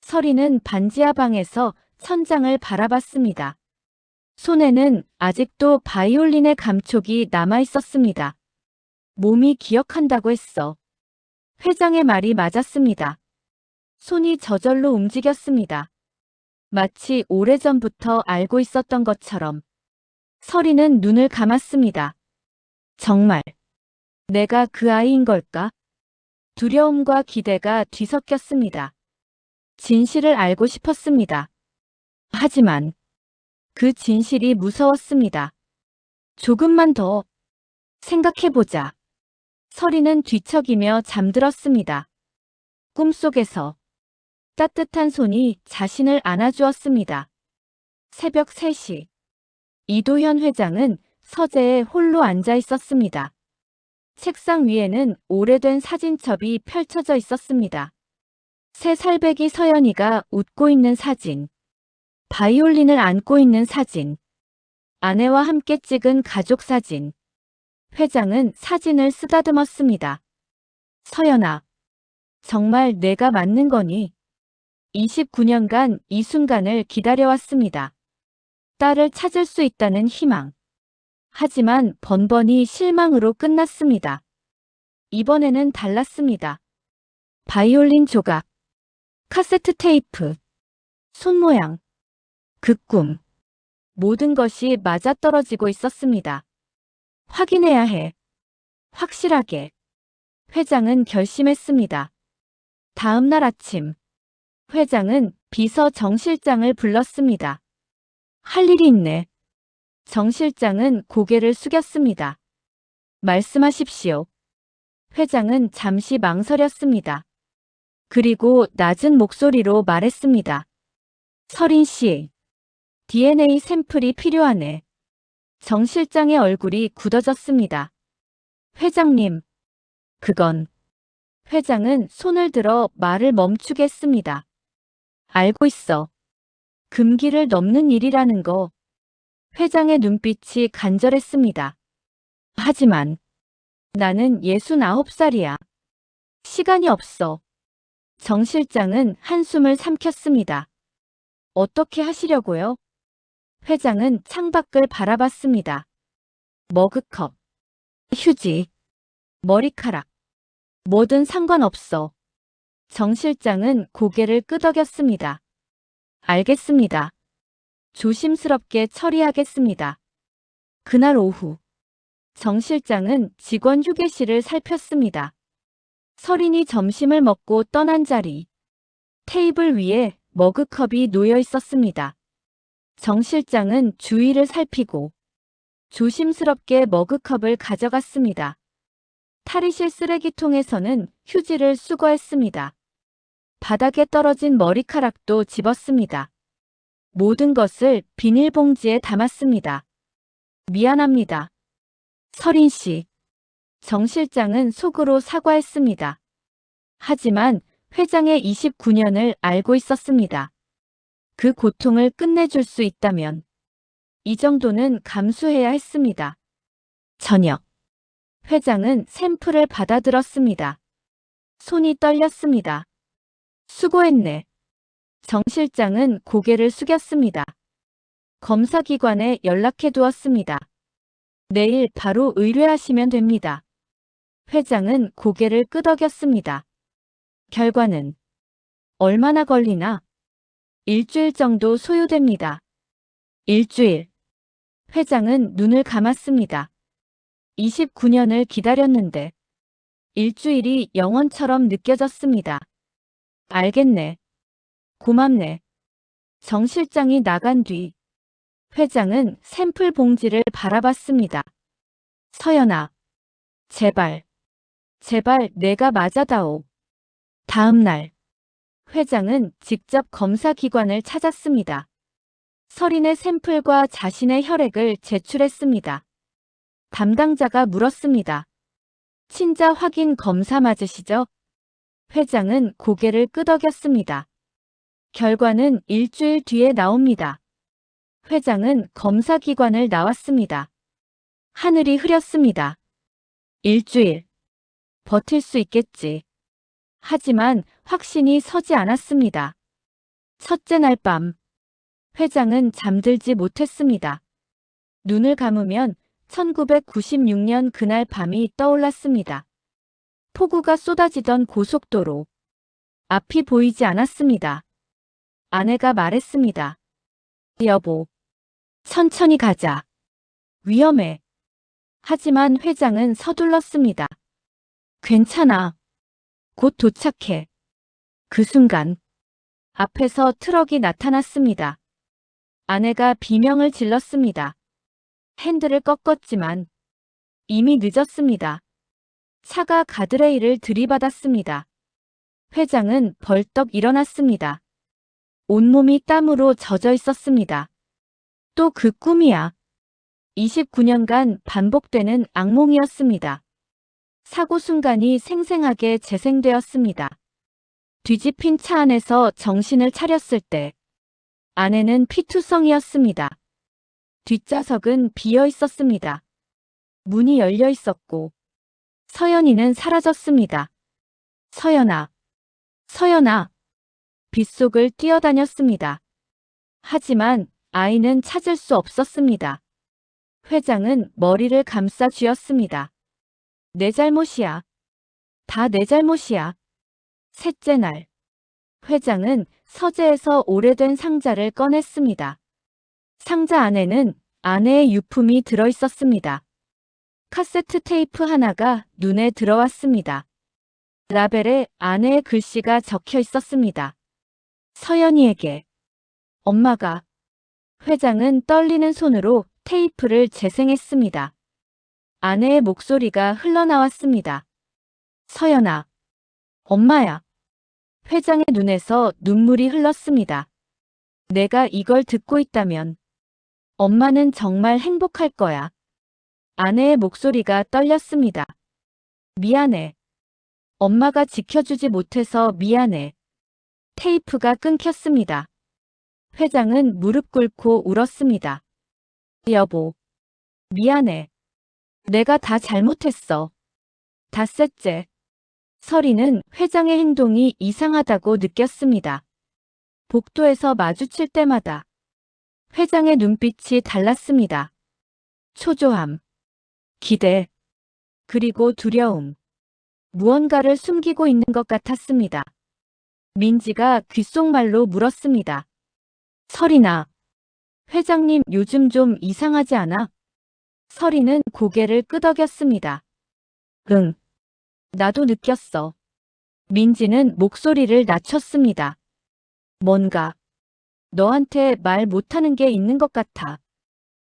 서리는 반지하 방에서 천장을 바라봤습니다. 손에는 아직도 바이올린의 감촉이 남아있었습니다. 몸이 기억한다고 했어. 회장의 말이 맞았습니다. 손이 저절로 움직였습니다. 마치 오래전부터 알고 있었던 것처럼. 서리는 눈을 감았습니다. 정말 내가 그 아이인 걸까? 두려움과 기대가 뒤섞였습니다. 진실을 알고 싶었습니다. 하지만 그 진실이 무서웠습니다. 조금만 더 생각해보자. 서리는 뒤척이며 잠들었습니다. 꿈속에서 따뜻한 손이 자신을 안아주었습니다. 새벽 3시. 이도현 회장은 서재에 홀로 앉아 있었습니다. 책상 위에는 오래된 사진첩이 펼쳐져 있었습니다. 새 살배기 서연이가 웃고 있는 사진, 바이올린을 안고 있는 사진, 아내와 함께 찍은 가족 사진. 회장은 사진을 쓰다듬었습니다. 서연아, 정말 내가 맞는 거니? 29년간 이 순간을 기다려왔습니다. 딸을 찾을 수 있다는 희망. 하지만 번번이 실망으로 끝났습니다. 이번에는 달랐습니다. 바이올린 조각, 카세트 테이프, 손모양, 그 꿈. 모든 것이 맞아떨어지고 있었습니다. 확인해야 해. 확실하게. 회장은 결심했습니다. 다음 날 아침, 회장은 비서 정 실장을 불렀습니다. 할 일이 있네. 정 실장은 고개를 숙였습니다. 말씀하십시오. 회장은 잠시 망설였습니다. 그리고 낮은 목소리로 말했습니다. 서린 씨, DNA 샘플이 필요하네. 정 실장의 얼굴이 굳어졌습니다. 회장님, 그건. 회장은 손을 들어 말을 멈추게 했습니다. 알고 있어. 금기를 넘는 일이라는 거. 회장의 눈빛이 간절했습니다. 하지만 나는 69살이야. 시간이 없어. 정 실장은 한숨을 삼켰습니다. 어떻게 하시려고요? 회장은 창밖을 바라봤습니다. 머그컵, 휴지, 머리카락. 뭐든 상관없어. 정 실장은 고개를 끄덕였습니다. 알겠습니다. 조심스럽게 처리하겠습니다. 그날 오후, 정 실장은 직원 휴게실을 살폈습니다. 서린이 점심을 먹고 떠난 자리. 테이블 위에 머그컵이 놓여 있었습니다. 정 실장은 주위를 살피고 조심스럽게 머그컵을 가져갔습니다. 탈의실 쓰레기통에서는 휴지를 수거했습니다. 바닥에 떨어진 머리카락도 집었습니다. 모든 것을 비닐봉지에 담았습니다. 미안합니다. 서린 씨. 정 실장은 속으로 사과했습니다. 하지만 회장의 29년을 알고 있었습니다. 그 고통을 끝내줄 수 있다면 이 정도는 감수해야 했습니다. 저녁. 회장은 샘플을 받아들었습니다. 손이 떨렸습니다. 수고했네. 정 실장은 고개를 숙였습니다. 검사기관에 연락해 두었습니다. 내일 바로 의뢰하시면 됩니다. 회장은 고개를 끄덕였습니다. 결과는 얼마나 걸리나? 일주일 정도 소요됩니다. 일주일. 회장은 눈을 감았습니다. 29년을 기다렸는데 일주일이 영원처럼 느껴졌습니다. 알겠네. 고맙네. 정 실장이 나간 뒤 회장은 샘플 봉지를 바라봤습니다. 서연아, 제발, 제발 내가 맞아다오. 다음 날, 회장은 직접 검사기관을 찾았습니다. 서린의 샘플과 자신의 혈액을 제출했습니다. 담당자가 물었습니다. 친자 확인 검사 맞으시죠? 회장은 고개를 끄덕였습니다. 결과는 일주일 뒤에 나옵니다. 회장은 검사기관을 나왔습니다. 하늘이 흐렸습니다. 일주일. 버틸 수 있겠지. 하지만 확신이 서지 않았습니다. 첫째 날 밤. 회장은 잠들지 못했습니다. 눈을 감으면 1996년 그날 밤이 떠올랐습니다. 폭우가 쏟아지던 고속도로. 앞이 보이지 않았습니다. 아내가 말했습니다. 여보, 천천히 가자. 위험해. 하지만 회장은 서둘렀습니다. 괜찮아. 곧 도착해. 그 순간 앞에서 트럭이 나타났습니다. 아내가 비명을 질렀습니다. 핸들을 꺾었지만 이미 늦었습니다. 차가 가드레일을 들이받았습니다. 회장은 벌떡 일어났습니다. 온몸이 땀으로 젖어 있었습니다. 또 그 꿈이야. 29년간 반복되는 악몽이었습니다. 사고 순간이 생생하게 재생되었습니다. 뒤집힌 차 안에서 정신을 차렸을 때 아내는 피투성이었습니다. 뒷좌석은 비어 있었습니다. 문이 열려 있었고 서연이는 사라졌습니다. 서연아, 서연아. 빗속을 뛰어다녔습니다. 하지만 아이는 찾을 수 없었습니다. 회장은 머리를 감싸 쥐었습니다. 내 잘못이야. 다 내 잘못이야. 셋째 날. 회장은 서재에서 오래된 상자를 꺼냈습니다. 상자 안에는 아내의 유품이 들어 있었습니다. 카세트 테이프 하나가 눈에 들어왔습니다. 라벨에 아내의 글씨가 적혀 있었습니다. 서연이에게. 엄마가. 회장은 떨리는 손으로 테이프를 재생했습니다. 아내의 목소리가 흘러나왔습니다. 서연아. 엄마야. 회장의 눈에서 눈물이 흘렀습니다. 내가 이걸 듣고 있다면 엄마는 정말 행복할 거야. 아내의 목소리가 떨렸습니다. 미안해. 엄마가 지켜주지 못해서 미안해. 테이프가 끊겼습니다. 회장은 무릎 꿇고 울었습니다. 여보. 미안해. 내가 다 잘못했어. 닷새째. 설이는 회장의 행동이 이상하다고 느꼈습니다. 복도에서 마주칠 때마다 회장의 눈빛이 달랐습니다. 초조함, 기대, 그리고 두려움. 무언가를 숨기고 있는 것 같았습니다. 민지가 귓속말로 물었습니다. 설이나, 회장님 요즘 좀 이상하지 않아? 설이는 고개를 끄덕였습니다. 응, 나도 느꼈어. 민지는 목소리를 낮췄습니다. 뭔가 너한테 말 못하는 게 있는 것 같아.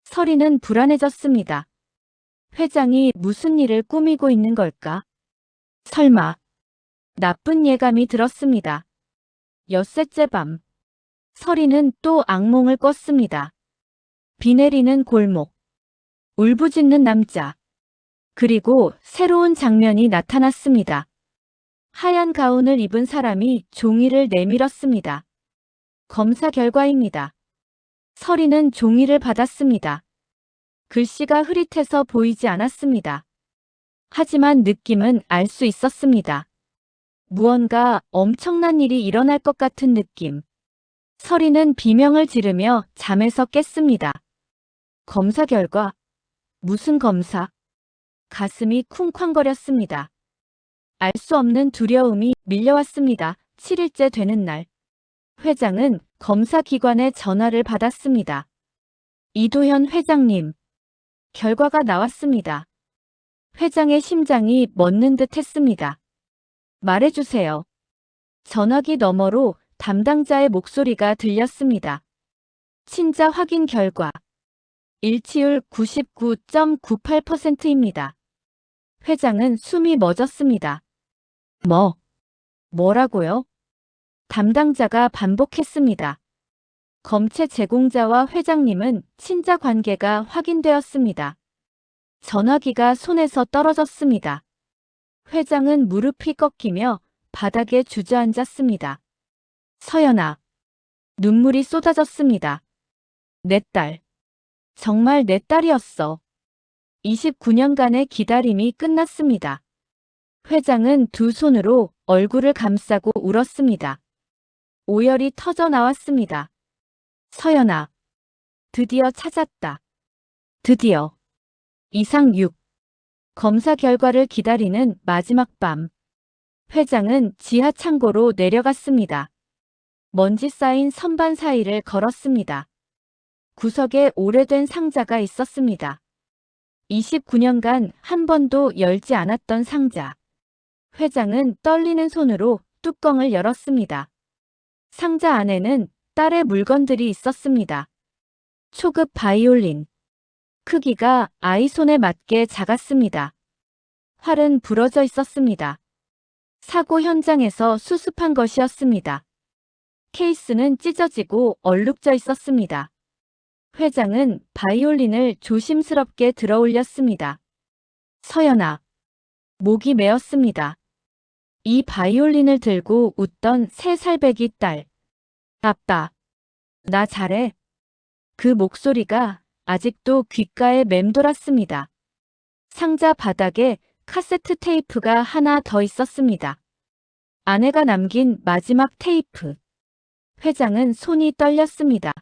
설이는 불안해졌습니다. 회장이 무슨 일을 꾸미고 있는 걸까? 설마. 나쁜 예감이 들었습니다. 엿새째 밤. 설이는 또 악몽을 꿨습니다. 비 내리는 골목. 울부짖는 남자. 그리고 새로운 장면이 나타났습니다. 하얀 가운을 입은 사람이 종이를 내밀었습니다. 검사 결과입니다. 설이는 종이를 받았습니다. 글씨가 흐릿해서 보이지 않았습니다. 하지만 느낌은 알 수 있었습니다. 무언가 엄청난 일이 일어날 것 같은 느낌. 설이는 비명을 지르며 잠에서 깼습니다. 검사 결과. 무슨 검사? 가슴이 쿵쾅거렸습니다. 알 수 없는 두려움이 밀려왔습니다. 7일째 되는 날. 회장은 검사기관에 전화를 받았습니다. 이도현 회장님. 결과가 나왔습니다. 회장의 심장이 멎는 듯 했습니다. 말해주세요. 전화기 너머로 담당자의 목소리가 들렸습니다. 친자 확인 결과. 일치율 99.98%입니다. 회장은 숨이 멎었습니다. 뭐라고요? 담당자가 반복했습니다. 검체 제공자와 회장님은 친자 관계가 확인되었습니다. 전화기가 손에서 떨어졌습니다. 회장은 무릎이 꺾이며 바닥에 주저앉았습니다. 서연아. 눈물이 쏟아졌습니다. 내 딸. 정말 내 딸이었어. 29년간의 기다림이 끝났습니다. 회장은 두 손으로 얼굴을 감싸고 울었습니다. 오열이 터져 나왔습니다. 서연아. 드디어 찾았다. 드디어. 이상 6. 검사 결과를 기다리는 마지막 밤. 회장은 지하 창고로 내려갔습니다. 먼지 쌓인 선반 사이를 걸었습니다. 구석에 오래된 상자가 있었습니다. 29년간 한 번도 열지 않았던 상자. 회장은 떨리는 손으로 뚜껑을 열었습니다. 상자 안에는 딸의 물건들이 있었습니다. 초급 바이올린. 크기가 아이 손에 맞게 작았습니다. 활은 부러져 있었습니다. 사고 현장에서 수습한 것이었습니다. 케이스는 찢어지고 얼룩져 있었습니다. 회장은 바이올린을 조심스럽게 들어 올렸습니다. 서연아. 목이 메었습니다. 이 바이올린을 들고 웃던 3살배기 딸. 아빠. 나 잘해. 그 목소리가 아직도 귓가에 맴돌았습니다. 상자 바닥에 카세트 테이프가 하나 더 있었습니다. 아내가 남긴 마지막 테이프. 회장은 손이 떨렸습니다.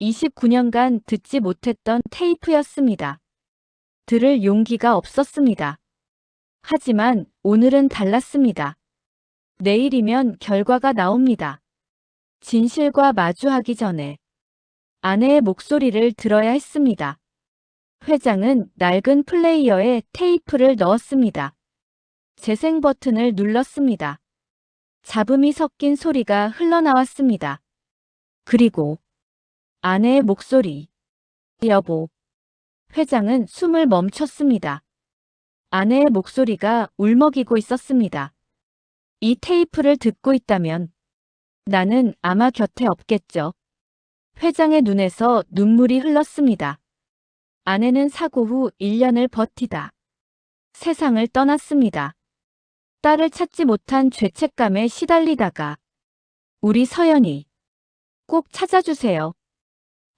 29년간 듣지 못했던 테이프였습니다. 들을 용기가 없었습니다. 하지만 오늘은 달랐습니다. 내일이면 결과가 나옵니다. 진실과 마주하기 전에 아내의 목소리를 들어야 했습니다. 회장은 낡은 플레이어에 테이프를 넣었습니다. 재생 버튼을 눌렀습니다. 잡음이 섞인 소리가 흘러나왔습니다. 그리고 아내의 목소리. 여보. 회장은 숨을 멈췄습니다. 아내의 목소리가 울먹이고 있었습니다. 이 테이프를 듣고 있다면 나는 아마 곁에 없겠죠. 회장의 눈에서 눈물이 흘렀습니다. 아내는 사고 후 1년을 버티다 세상을 떠났습니다. 딸을 찾지 못한 죄책감에 시달리다가 우리 서연이 꼭 찾아주세요.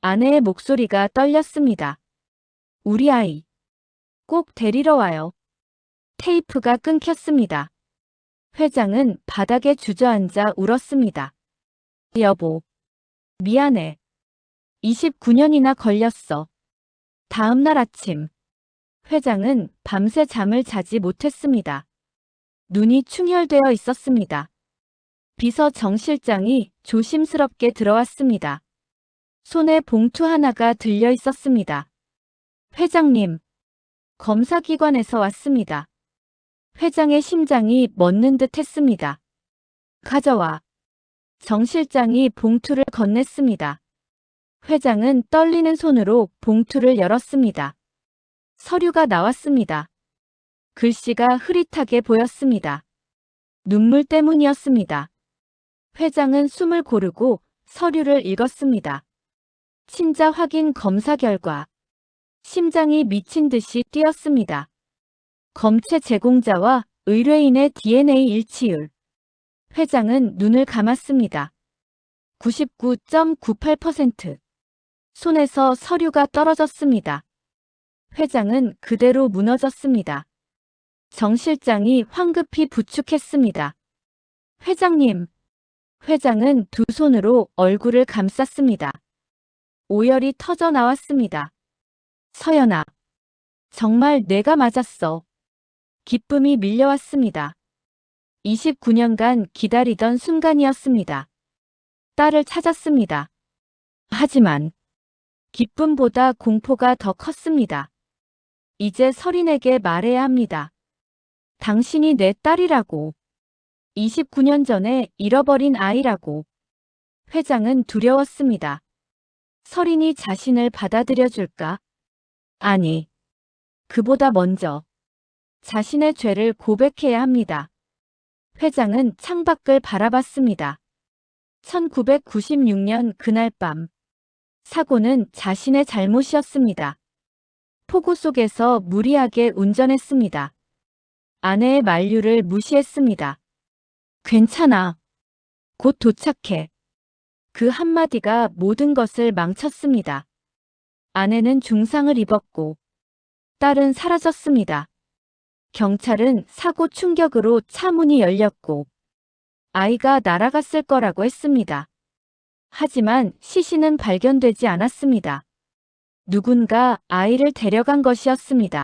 아내의 목소리가 떨렸습니다. 우리 아이 꼭 데리러 와요. 테이프가 끊겼습니다. 회장은 바닥에 주저앉아 울었습니다. 여보, 미안해. 29년이나 걸렸어. 다음 날 아침, 회장은 밤새 잠을 자지 못했습니다. 눈이 충혈되어 있었습니다. 비서 정 실장이 조심스럽게 들어왔습니다. 손에 봉투 하나가 들려 있었습니다. 회장님, 검사기관에서 왔습니다. 회장의 심장이 멎는 듯 했습니다. 가져와. 정 실장이 봉투를 건넸습니다. 회장은 떨리는 손으로 봉투를 열었습니다. 서류가 나왔습니다. 글씨가 흐릿하게 보였습니다. 눈물 때문이었습니다. 회장은 숨을 고르고 서류를 읽었습니다. 친자 확인 검사 결과. 심장이 미친 듯이 뛰었습니다. 검체 제공자와 의뢰인의 DNA 일치율. 회장은 눈을 감았습니다. 99.98%. 손에서 서류가 떨어졌습니다. 회장은 그대로 무너졌습니다. 정 실장이 황급히 부축했습니다. 회장님. 회장은 두 손으로 얼굴을 감쌌습니다. 오열이 터져 나왔습니다. 서연아. 정말 내가 맞았어. 기쁨이 밀려왔습니다. 29년간 기다리던 순간이었습니다. 딸을 찾았습니다. 하지만 기쁨보다 공포가 더 컸습니다. 이제 서린에게 말해야 합니다. 당신이 내 딸이라고. 29년 전에 잃어버린 아이라고. 회장은 두려웠습니다. 서린이 자신을 받아들여줄까? 아니, 그보다 먼저 자신의 죄를 고백해야 합니다. 회장은 창밖을 바라봤습니다. 1996년 그날 밤. 사고는 자신의 잘못이었습니다. 폭우 속에서 무리하게 운전했습니다. 아내의 만류를 무시했습니다. 괜찮아. 곧 도착해. 그 한마디가 모든 것을 망쳤습니다. 아내는 중상을 입었고 딸은 사라졌습니다. 경찰은 사고 충격으로 차 문이 열렸고 아이가 날아갔을 거라고 했습니다. 하지만 시신은 발견되지 않았습니다. 누군가 아이를 데려간 것이었습니다.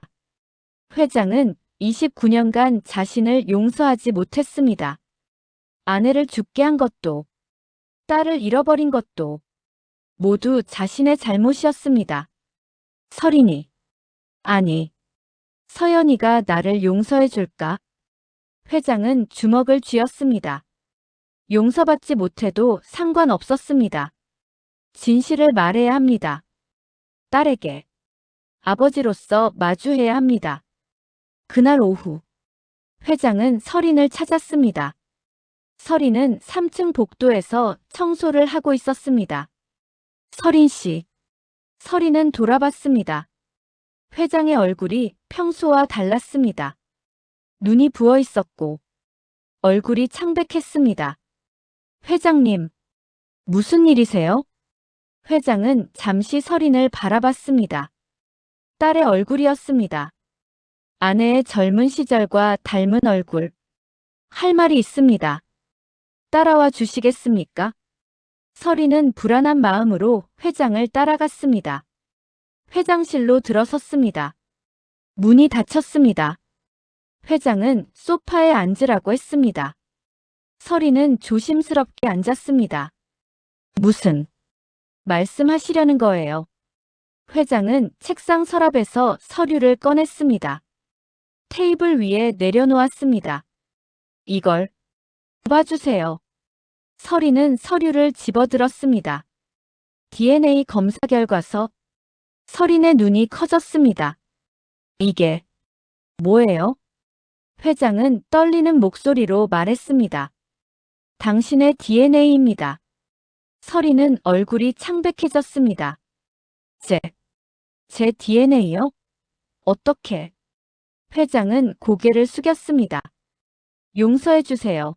회장은 29년간 자신을 용서하지 못했습니다. 아내를 죽게 한 것도, 딸을 잃어버린 것도 모두 자신의 잘못이었습니다. 서린이, 아니, 서연이가 나를 용서해 줄까? 회장은 주먹을 쥐었습니다. 용서받지 못해도 상관없었습니다. 진실을 말해야 합니다. 딸에게, 아버지로서 마주해야 합니다. 그날 오후, 회장은 서린을 찾았습니다. 서린은 3층 복도에서 청소를 하고 있었습니다. 서린 씨. 서린은 돌아봤습니다. 회장의 얼굴이 평소와 달랐습니다. 눈이 부어 있었고 얼굴이 창백했습니다. 회장님, 무슨 일이세요? 회장은 잠시 서린을 바라봤습니다. 딸의 얼굴이었습니다. 아내의 젊은 시절과 닮은 얼굴. 할 말이 있습니다. 따라와 주시겠습니까? 서린은 불안한 마음으로 회장을 따라갔습니다. 회장실로 들어섰습니다. 문이 닫혔습니다. 회장은 소파에 앉으라고 했습니다. 서린은 조심스럽게 앉았습니다. 무슨 말씀하시려는 거예요? 회장은 책상 서랍에서 서류를 꺼냈습니다. 테이블 위에 내려놓았습니다. 이걸 봐주세요. 서린은 서류를 집어들었습니다. DNA 검사 결과서. 서린의 눈이 커졌습니다. 이게 뭐예요? 회장은 떨리는 목소리로 말했습니다. 당신의 DNA입니다. 서린은 얼굴이 창백해졌습니다. 제 DNA요? 어떻게? 회장은 고개를 숙였습니다. 용서해 주세요.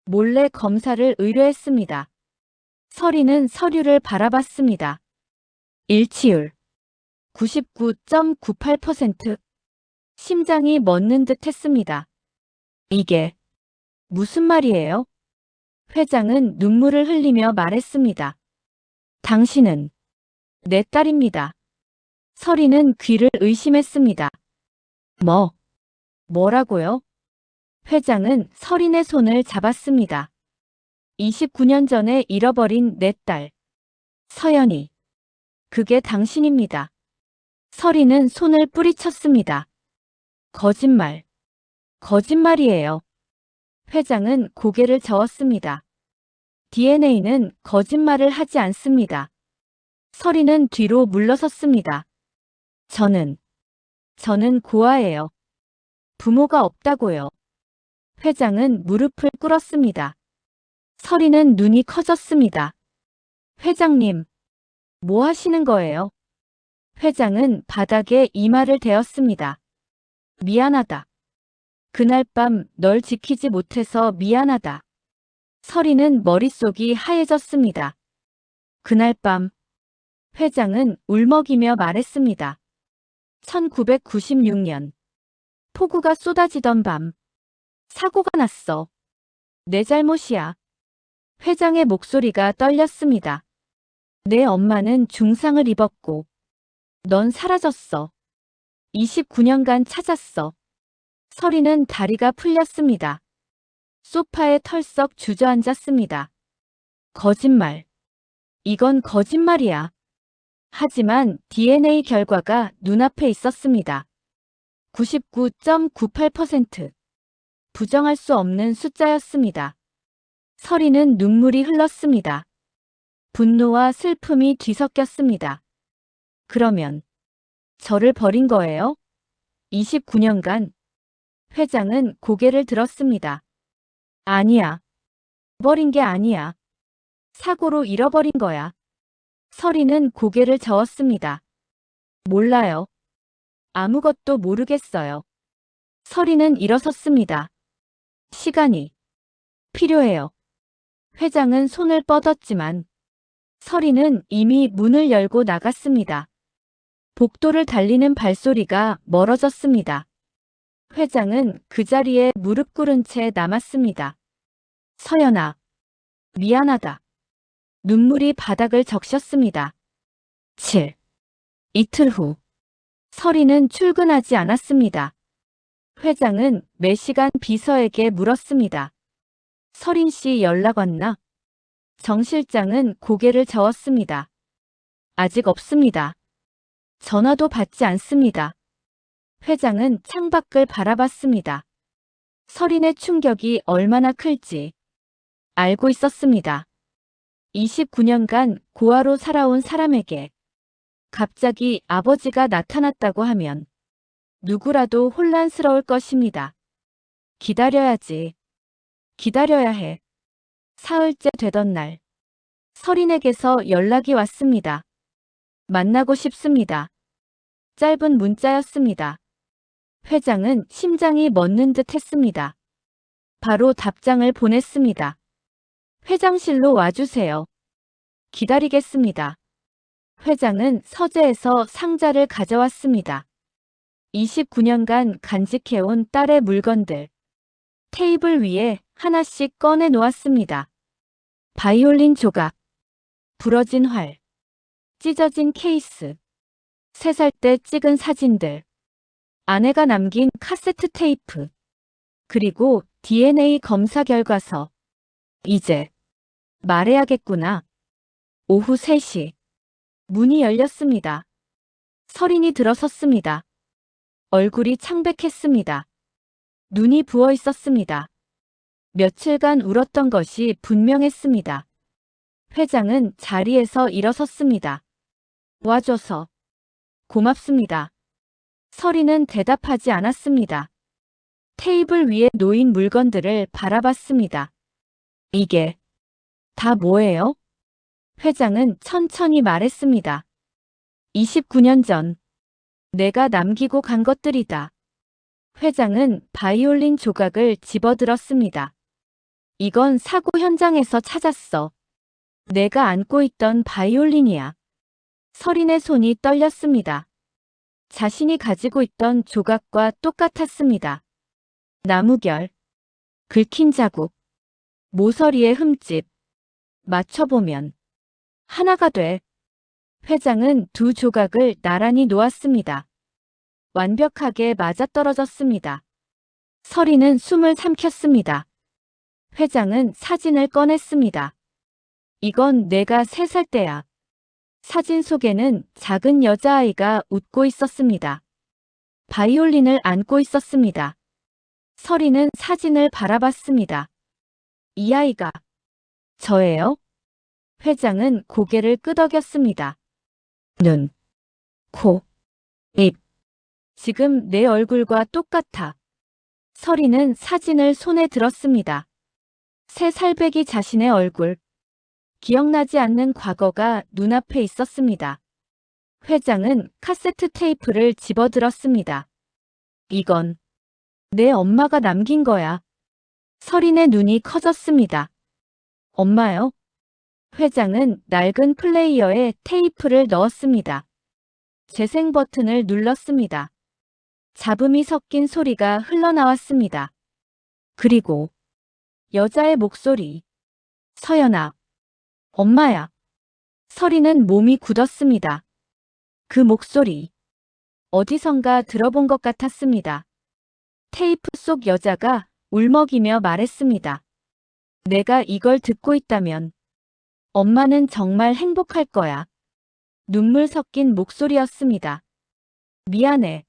몰래 검사를 의뢰했습니다. 서린은 서류를 바라봤습니다. 일치율 99.98%. 심장이 멎는 듯 했습니다. 이게 무슨 말이에요? 회장은 눈물을 흘리며 말했습니다. 당신은 내 딸입니다. 서린은 귀를 의심했습니다. 뭐라고요? 회장은 서린의 손을 잡았습니다. 29년 전에 잃어버린 내 딸. 서연이. 그게 당신입니다. 서린은 손을 뿌리쳤습니다. 거짓말이에요. 회장은 고개를 저었습니다. DNA는 거짓말을 하지 않습니다. 서린은 뒤로 물러섰습니다. 저는 고아예요. 부모가 없다고요. 회장은 무릎을 꿇었습니다. 서린은 눈이 커졌습니다. 회장님, 뭐 하시는 거예요? 회장은 바닥에 이마를 대었습니다. 미안하다. 그날 밤 널 지키지 못해서 미안하다. 서린은 머릿속이 하얘졌습니다. 그날 밤 회장은 울먹이며 말했습니다. 1996년 폭우가 쏟아지던 밤 사고가 났어. 내 잘못이야. 회장의 목소리가 떨렸습니다. 내 엄마는 중상을 입었고 넌 사라졌어. 29년간 찾았어. 서린은 다리가 풀렸습니다. 소파에 털썩 주저앉았습니다. 거짓말. 이건 거짓말이야. 하지만 DNA 결과가 눈앞에 있었습니다. 99.98%. 부정할 수 없는 숫자였습니다. 서린은 눈물이 흘렀습니다. 분노와 슬픔이 뒤섞였습니다. 그러면 저를 버린 거예요? 29년간. 회장은 고개를 들었습니다. 아니야. 버린 게 아니야. 사고로 잃어버린 거야. 서린은 고개를 저었습니다. 몰라요. 아무것도 모르겠어요. 서린은 일어섰습니다. 시간이 필요해요. 회장은 손을 뻗었지만 서린은 이미 문을 열고 나갔습니다. 복도를 달리는 발소리가 멀어졌습니다. 회장은 그 자리에 무릎 꿇은 채 남았습니다. 서연아, 미안하다. 눈물이 바닥을 적셨습니다. 7. 이틀 후. 서린은 출근하지 않았습니다. 회장은 매시간 비서에게 물었습니다. 서린 씨 연락 왔나? 정 실장은 고개를 저었습니다. 아직 없습니다. 전화도 받지 않습니다. 회장은 창밖을 바라봤습니다. 서린의 충격이 얼마나 클지 알고 있었습니다. 29년간 고아로 살아온 사람에게 갑자기 아버지가 나타났다고 하면 누구라도 혼란스러울 것입니다. 기다려야지. 기다려야 해. 사흘째 되던 날, 서린에게서 연락이 왔습니다. 만나고 싶습니다. 짧은 문자였습니다. 회장은 심장이 멎는 듯 했습니다. 바로 답장을 보냈습니다. 회장실로 와주세요. 기다리겠습니다. 회장은 서재에서 상자를 가져왔습니다. 29년간 간직해온 딸의 물건들. 테이블 위에 하나씩 꺼내 놓았습니다. 바이올린 조각, 부러진 활, 찢어진 케이스, 3살 때 찍은 사진들, 아내가 남긴 카세트 테이프, 그리고 DNA 검사 결과서. 이제 말해야겠구나. 오후 3시. 문이 열렸습니다. 설인이 들어섰습니다. 얼굴이 창백했습니다. 눈이 부어 있었습니다. 며칠간 울었던 것이 분명했습니다. 회장은 자리에서 일어섰습니다. 와줘서 고맙습니다. 설이는 대답하지 않았습니다. 테이블 위에 놓인 물건들을 바라봤습니다. 이게 다 뭐예요? 회장은 천천히 말했습니다. 29년 전 내가 남기고 간 것들이다. 회장은 바이올린 조각을 집어들었습니다. 이건 사고 현장에서 찾았어. 내가 안고 있던 바이올린이야. 설인의 손이 떨렸습니다. 자신이 가지고 있던 조각과 똑같았습니다. 나무결, 긁힌 자국, 모서리의 흠집. 맞춰보면 하나가 돼. 회장은 두 조각을 나란히 놓았습니다. 완벽하게 맞아떨어졌습니다. 설이는 숨을 삼켰습니다. 회장은 사진을 꺼냈습니다. 이건 내가 3살 때야. 사진 속에는 작은 여자아이가 웃고 있었습니다. 바이올린을 안고 있었습니다. 설이는 사진을 바라봤습니다. 이 아이가 저예요? 회장은 고개를 끄덕였습니다. 눈, 코, 입. 지금 내 얼굴과 똑같아. 설이는 사진을 손에 들었습니다. 3살배기 자신의 얼굴. 기억나지 않는 과거가 눈앞에 있었습니다. 회장은 카세트 테이프를 집어들었습니다. 이건 내 엄마가 남긴 거야. 설인의 눈이 커졌습니다. 엄마요? 회장은 낡은 플레이어에 테이프를 넣었습니다. 재생 버튼을 눌렀습니다. 잡음이 섞인 소리가 흘러나왔습니다. 그리고 여자의 목소리. 서연아. 엄마야. 설이는 몸이 굳었습니다. 그 목소리. 어디선가 들어본 것 같았습니다. 테이프 속 여자가 울먹이며 말했습니다. 내가 이걸 듣고 있다면 엄마는 정말 행복할 거야. 눈물 섞인 목소리였습니다. 미안해.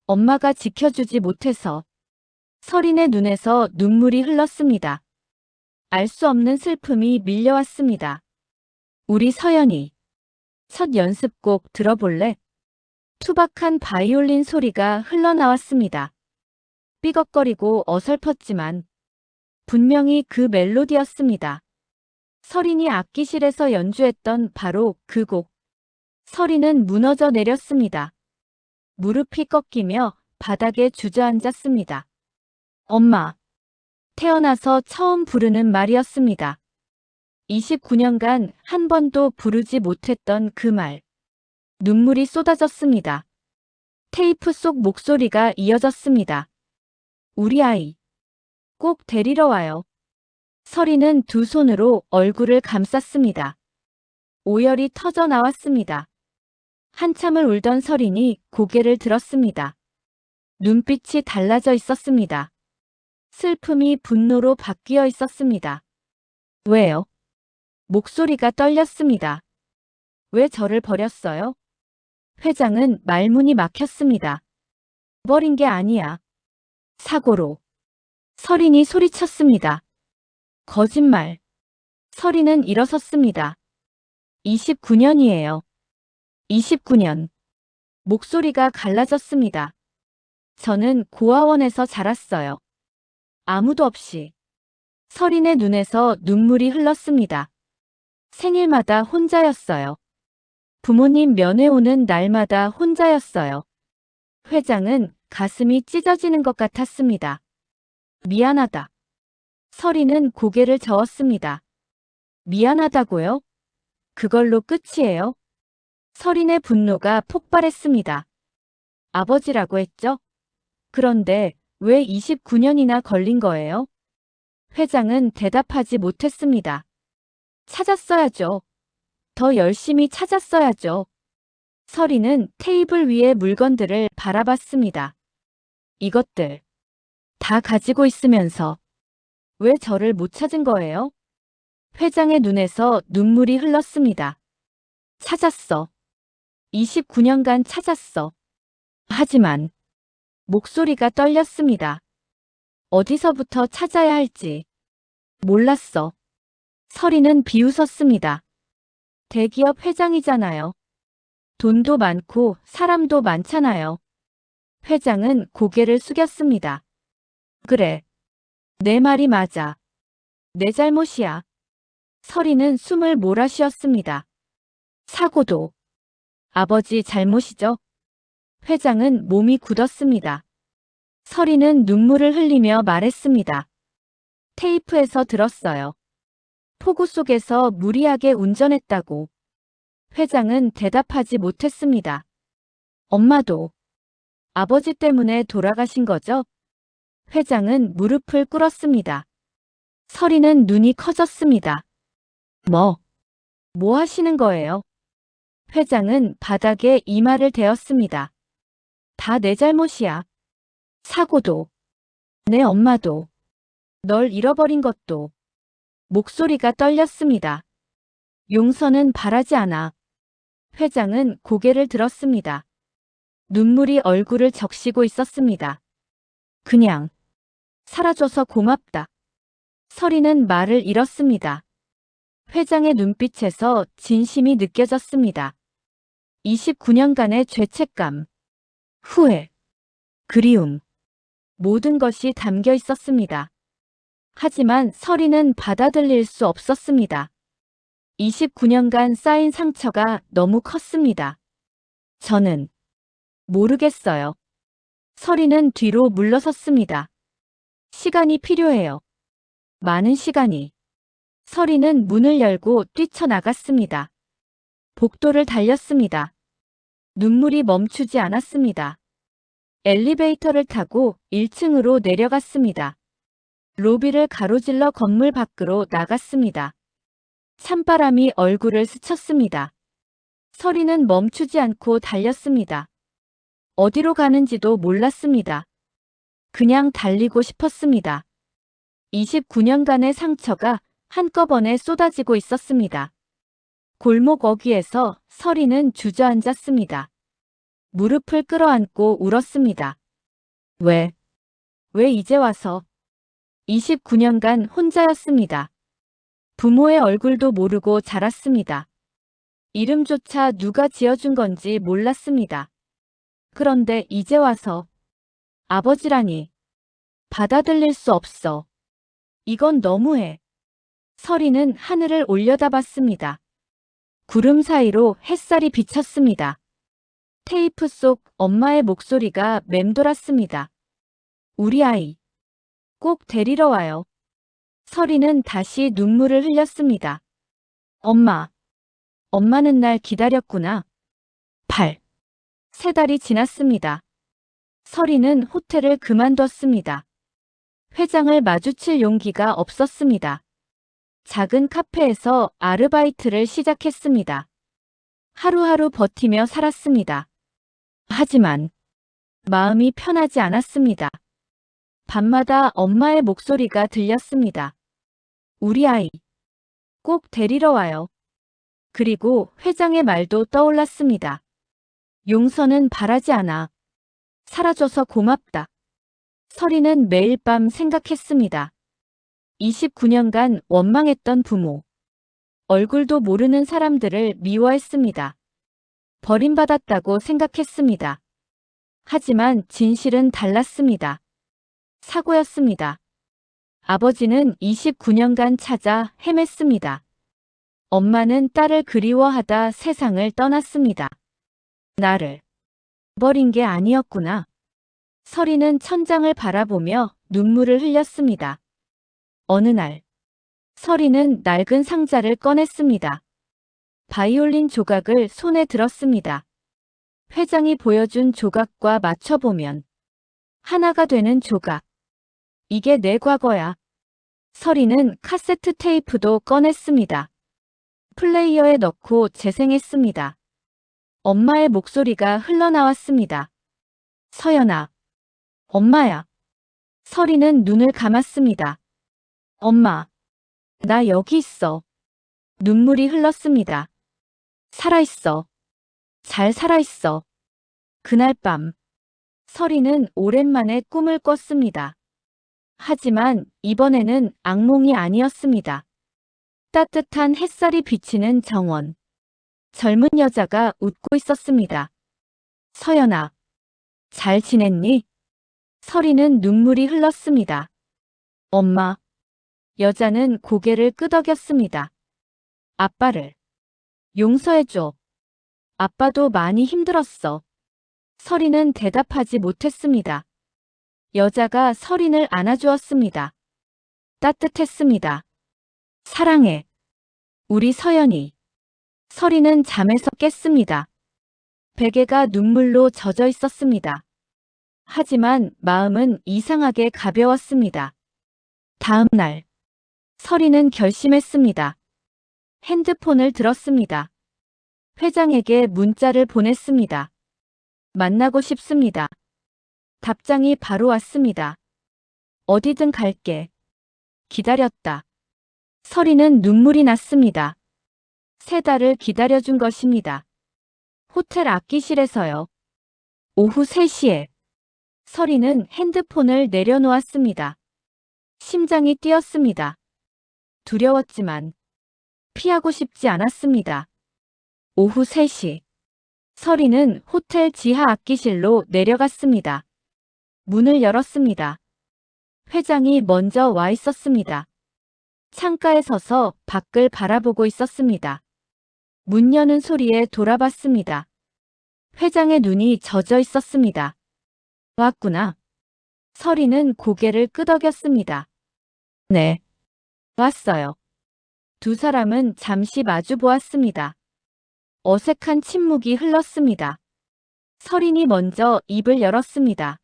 엄마가 지켜주지 못해서. 설인의 눈에서 눈물이 흘렀습니다. 알 수 없는 슬픔이 밀려왔습니다. 우리 서연이. 첫 연습곡 들어볼래? 투박한 바이올린 소리가 흘러나왔습니다. 삐걱거리고 어설펐지만 분명히 그 멜로디였습니다. 설인이 악기실에서 연주했던 바로 그 곡. 설인은 무너져 내렸습니다. 무릎이 꺾이며 바닥에 주저앉았습니다. 엄마. 태어나서 처음 부르는 말이었습니다. 29년간 한 번도 부르지 못했던 그 말. 눈물이 쏟아졌습니다. 테이프 속 목소리가 이어졌습니다. 우리 아이. 꼭 데리러 와요. 설이는 두 손으로 얼굴을 감쌌습니다. 오열이 터져 나왔습니다. 한참을 울던 설인이 고개를 들었습니다. 눈빛이 달라져 있었습니다. 슬픔이 분노로 바뀌어 있었습니다. 왜요? 목소리가 떨렸습니다. 왜 저를 버렸어요? 회장은 말문이 막혔습니다. 버린 게 아니야. 사고로. 설인이 소리쳤습니다. 거짓말. 설인은 일어섰습니다. 29년이에요. 29년. 목소리가 갈라졌습니다. 저는 고아원에서 자랐어요. 아무도 없이. 설인의 눈에서 눈물이 흘렀습니다. 생일마다 혼자였어요. 부모님 면회 오는 날마다 혼자였어요. 회장은 가슴이 찢어지는 것 같았습니다. 미안하다. 설이는 고개를 저었습니다. 미안하다고요? 그걸로 끝이에요? 설인의 분노가 폭발했습니다. 아버지라고 했죠? 그런데 왜 29년이나 걸린 거예요? 회장은 대답하지 못했습니다. 찾았어야죠. 더 열심히 찾았어야죠. 설이는 테이블 위의 물건들을 바라봤습니다. 이것들 다 가지고 있으면서 왜 저를 못 찾은 거예요? 회장의 눈에서 눈물이 흘렀습니다. 찾았어. 29년간 찾았어. 하지만 목소리가 떨렸습니다. 어디서부터 찾아야 할지 몰랐어. 설이는 비웃었습니다. 대기업 회장이잖아요. 돈도 많고 사람도 많잖아요. 회장은 고개를 숙였습니다. 그래. 내 말이 맞아. 내 잘못이야. 설이는 숨을 몰아쉬었습니다. 사고도 아버지 잘못이죠? 회장은 몸이 굳었습니다. 설이는 눈물을 흘리며 말했습니다. 테이프에서 들었어요. 폭우 속에서 무리하게 운전했다고. 회장은 대답하지 못했습니다. 엄마도 아버지 때문에 돌아가신 거죠? 회장은 무릎을 꿇었습니다. 설이는 눈이 커졌습니다. 뭐 하시는 거예요? 회장은 바닥에 이마를 대었습니다. 다 내 잘못이야. 사고도, 내 엄마도, 널 잃어버린 것도. 목소리가 떨렸습니다. 용서는 바라지 않아. 회장은 고개를 들었습니다. 눈물이 얼굴을 적시고 있었습니다. 그냥 사라져서 고맙다. 설이는 말을 잃었습니다. 회장의 눈빛에서 진심이 느껴졌습니다. 29년간의 죄책감, 후회, 그리움, 모든 것이 담겨 있었습니다. 하지만 설이는 받아들일 수 없었습니다. 29년간 쌓인 상처가 너무 컸습니다. 저는 모르겠어요. 설이는 뒤로 물러섰습니다. 시간이 필요해요. 많은 시간이. 설이는 문을 열고 뛰쳐나갔습니다. 복도를 달렸습니다. 눈물이 멈추지 않았습니다. 엘리베이터를 타고 1층으로 내려갔습니다. 로비를 가로질러 건물 밖으로 나갔습니다. 찬바람이 얼굴을 스쳤습니다. 설이는 멈추지 않고 달렸습니다. 어디로 가는지도 몰랐습니다. 그냥 달리고 싶었습니다. 29년간의 상처가 한꺼번에 쏟아지고 있었습니다. 골목 어귀에서 설이는 주저앉았습니다. 무릎을 끌어안고 울었습니다. 왜 이제 와서? 29년간 혼자였습니다. 부모의 얼굴도 모르고 자랐습니다. 이름조차 누가 지어준 건지 몰랐습니다. 그런데 이제 와서 아버지라니. 받아들일 수 없어. 이건 너무해. 설이는 하늘을 올려다봤습니다. 구름 사이로 햇살이 비쳤습니다. 테이프 속 엄마의 목소리가 맴돌았습니다. 우리 아이. 꼭 데리러 와요. 설이는 다시 눈물을 흘렸습니다. 엄마는 날 기다렸구나. 3달이 지났습니다. 설이는 호텔을 그만뒀습니다. 회장을 마주칠 용기가 없었습니다. 작은 카페에서 아르바이트를 시작했습니다. 하루하루 버티며 살았습니다. 하지만 마음이 편하지 않았습니다. 밤마다 엄마의 목소리가 들렸습니다. 우리 아이. 꼭 데리러 와요. 그리고 회장의 말도 떠올랐습니다. 용서는 바라지 않아. 사라져서 고맙다. 설이는 매일 밤 생각했습니다. 29년간 원망했던 부모. 얼굴도 모르는 사람들을 미워했습니다. 버림받았다고 생각했습니다. 하지만 진실은 달랐습니다. 사고였습니다. 아버지는 29년간 찾아 헤맸습니다. 엄마는 딸을 그리워하다 세상을 떠났습니다. 나를 버린 게 아니었구나. 설이는 천장을 바라보며 눈물을 흘렸습니다. 어느 날 설이는 낡은 상자를 꺼냈습니다. 바이올린 조각을 손에 들었습니다. 회장이 보여준 조각과 맞춰보면 하나가 되는 조각. 이게 내 과거야. 서리는 카세트 테이프도 꺼냈습니다. 플레이어에 넣고 재생했습니다. 엄마의 목소리가 흘러나왔습니다. 서연아. 엄마야. 서리는 눈을 감았습니다. 엄마. 나 여기 있어. 눈물이 흘렀습니다. 살아있어. 잘 살아있어. 그날 밤. 서리는 오랜만에 꿈을 꿨습니다. 하지만 이번에는 악몽이 아니었습니다. 따뜻한 햇살이 비치는 정원. 젊은 여자가 웃고 있었습니다. 서연아. 잘 지냈니? 서리는 눈물이 흘렀습니다. 엄마. 여자는 고개를 끄덕였습니다. 아빠를 용서해줘. 아빠도 많이 힘들었어. 서리는 대답하지 못했습니다. 여자가 서린을 안아주었습니다. 따뜻했습니다. 사랑해. 우리 서연이. 서리는 잠에서 깼습니다. 베개가 눈물로 젖어 있었습니다. 하지만 마음은 이상하게 가벼웠습니다. 다음 날, 서리는 결심했습니다. 핸드폰을 들었습니다. 회장에게 문자를 보냈습니다. 만나고 싶습니다. 답장이 바로 왔습니다. 어디든 갈게. 기다렸다. 서리는 눈물이 났습니다. 3달을 기다려준 것입니다. 호텔 앞기실에서요. 오후 3시에. 서리는 핸드폰을 내려놓았습니다. 심장이 뛰었습니다. 두려웠지만 피하고 싶지 않았습니다. 오후 3시. 서리는 호텔 지하 앞기실로 내려갔습니다. 문을 열었습니다. 회장이 먼저 와 있었습니다. 창가에 서서 밖을 바라보고 있었습니다. 문 여는 소리에 돌아봤습니다. 회장의 눈이 젖어 있었습니다. 왔구나. 서리는 고개를 끄덕였습니다. 네. 왔어요. 두 사람은 잠시 마주 보았습니다. 어색한 침묵이 흘렀습니다. 서린이 먼저 입을 열었습니다.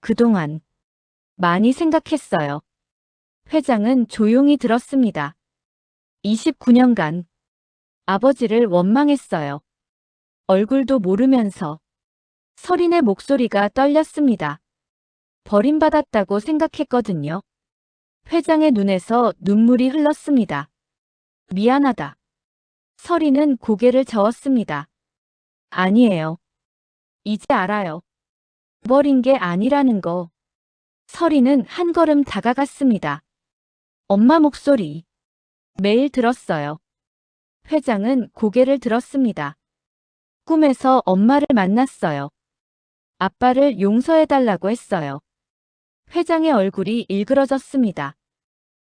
그동안 많이 생각했어요. 회장은 조용히 들었습니다. 29년간 아버지를 원망했어요. 얼굴도 모르면서. 서린의 목소리가 떨렸습니다. 버림받았다고 생각했거든요. 회장의 눈에서 눈물이 흘렀습니다. 미안하다. 서린은 고개를 저었습니다. 아니에요. 이제 알아요. 버린 게 아니라는 거. 서린은 한 걸음 다가갔습니다. 엄마 목소리. 매일 들었어요. 회장은 고개를 들었습니다. 꿈에서 엄마를 만났어요. 아빠를 용서해달라고 했어요. 회장의 얼굴이 일그러졌습니다.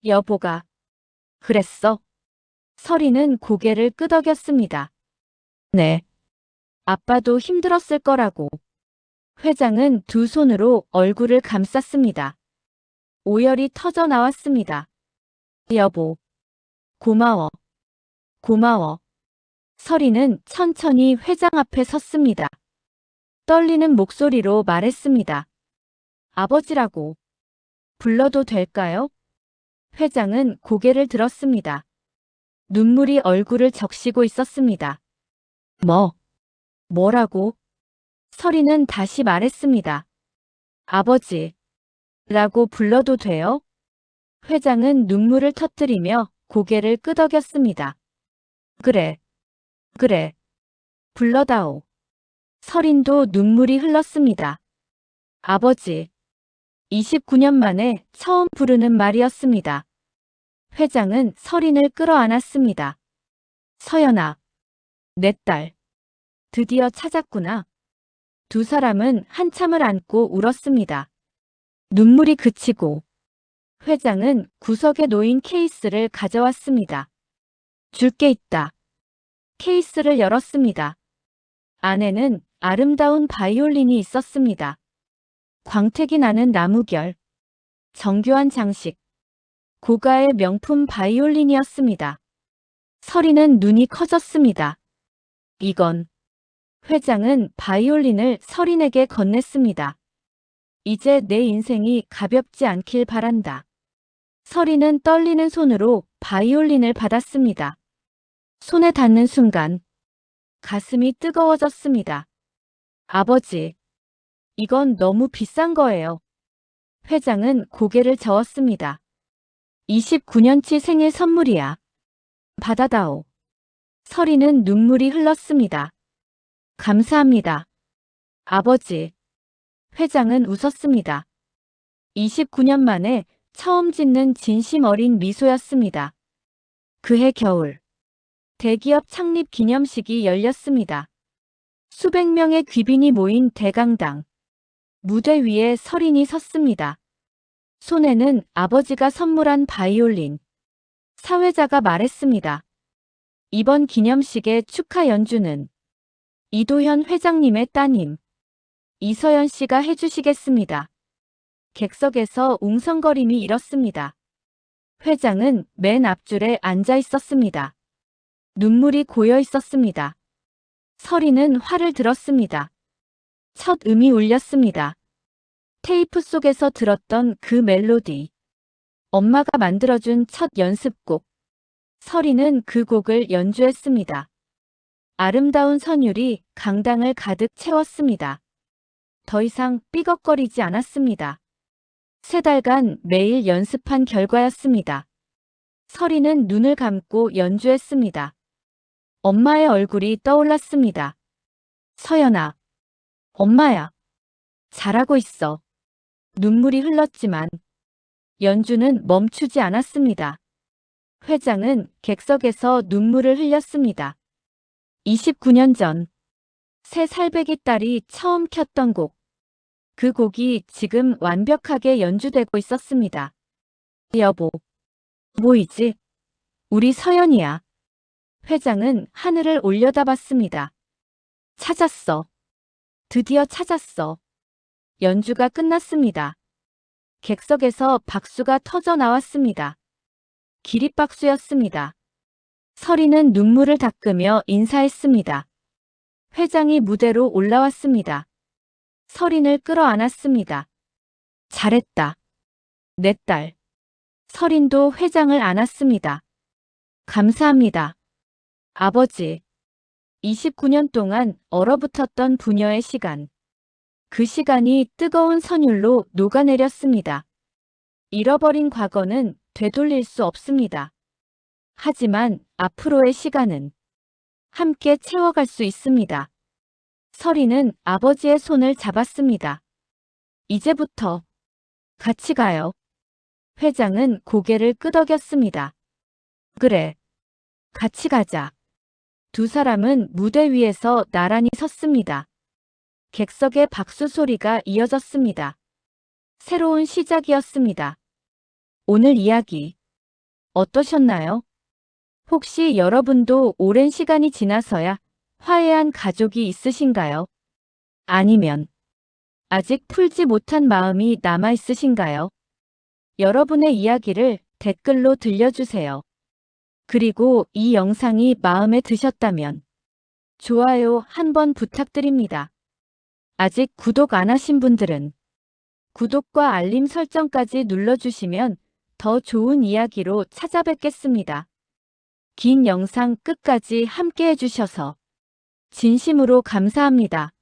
여보가 그랬어? 서리는 고개를 끄덕였습니다. 네. 아빠도 힘들었을 거라고. 회장은 두 손으로 얼굴을 감쌌습니다. 오열이 터져 나왔습니다. 여보. 고마워. 고마워. 서리는 천천히 회장 앞에 섰습니다. 떨리는 목소리로 말했습니다. 아버지라고 불러도 될까요? 회장은 고개를 들었습니다. 눈물이 얼굴을 적시고 있었습니다. 뭐라고? 서리는 다시 말했습니다. 아버지. 라고 불러도 돼요? 회장은 눈물을 터뜨리며 고개를 끄덕였습니다. 그래. 불러다오. 서린도 눈물이 흘렀습니다. 아버지. 29년 만에 처음 부르는 말이었습니다. 회장은 서린을 끌어안았습니다. 서연아. 내 딸. 드디어 찾았구나. 두 사람은 한참을 안고 울었습니다. 눈물이 그치고 회장은 구석에 놓인 케이스를 가져왔습니다. 줄 게 있다. 케이스를 열었습니다. 안에는 아름다운 바이올린이 있었습니다. 광택이 나는 나무결. 정교한 장식. 고가의 명품 바이올린이었습니다. 서리는 눈이 커졌습니다. 이건. 회장은 바이올린을 서린에게 건넸습니다. 이제 내 인생이 가볍지 않길 바란다. 서린은 떨리는 손으로 바이올린을 받았습니다. 손에 닿는 순간 가슴이 뜨거워졌습니다. 아버지, 이건 너무 비싼 거예요. 회장은 고개를 저었습니다. 29년치 생일 선물이야. 받아다오. 서린은 눈물이 흘렀습니다. 감사합니다. 아버지. 회장은 웃었습니다. 29년 만에 처음 짓는 진심 어린 미소였습니다. 그해 겨울. 대기업 창립 기념식이 열렸습니다. 수백 명의 귀빈이 모인 대강당. 무대 위에 서린이 섰습니다. 손에는 아버지가 선물한 바이올린. 사회자가 말했습니다. 이번 기념식의 축하 연주는 이도현 회장님의 따님 이서연 씨가 해주시겠습니다. 객석에서 웅성거림이 일었습니다. 회장은 맨 앞줄에 앉아 있었습니다. 눈물이 고여 있었습니다. 서린은 활을 들었습니다. 첫 음이 울렸습니다. 테이프 속에서 들었던 그 멜로디. 엄마가 만들어준 첫 연습곡. 서린은 그 곡을 연주했습니다. 아름다운 선율이 강당을 가득 채웠습니다. 더 이상 삐걱거리지 않았습니다. 3달간 매일 연습한 결과였습니다. 서린은 눈을 감고 연주했습니다. 엄마의 얼굴이 떠올랐습니다. 서연아. 엄마야. 잘하고 있어. 눈물이 흘렀지만 연주는 멈추지 않았습니다. 회장은 객석에서 눈물을 흘렸습니다. 29년 전, 새 살배기 딸이 처음 켰던 곡. 그 곡이 지금 완벽하게 연주되고 있었습니다. 여보, 보이지? 우리 서연이야. 회장은 하늘을 올려다봤습니다. 찾았어. 드디어 찾았어. 연주가 끝났습니다. 객석에서 박수가 터져 나왔습니다. 기립박수였습니다. 서린은 눈물을 닦으며 인사했습니다. 회장이 무대로 올라왔습니다. 서린을 끌어안았습니다. 잘했다. 내 딸. 서린도 회장을 안았습니다. 감사합니다. 아버지. 29년 동안 얼어붙었던 부녀의 시간. 그 시간이 뜨거운 선율로 녹아내렸습니다. 잃어버린 과거는 되돌릴 수 없습니다. 하지만 앞으로의 시간은 함께 채워갈 수 있습니다. 서린은 아버지의 손을 잡았습니다. 이제부터 같이 가요. 회장은 고개를 끄덕였습니다. 그래. 같이 가자. 두 사람은 무대 위에서 나란히 섰습니다. 객석의 박수 소리가 이어졌습니다. 새로운 시작이었습니다. 오늘 이야기 어떠셨나요? 혹시 여러분도 오랜 시간이 지나서야 화해한 가족이 있으신가요? 아니면 아직 풀지 못한 마음이 남아 있으신가요? 여러분의 이야기를 댓글로 들려주세요. 그리고 이 영상이 마음에 드셨다면 좋아요 한번 부탁드립니다. 아직 구독 안 하신 분들은 구독과 알림 설정까지 눌러주시면 더 좋은 이야기로 찾아뵙겠습니다. 긴 영상 끝까지 함께 해주셔서 진심으로 감사합니다.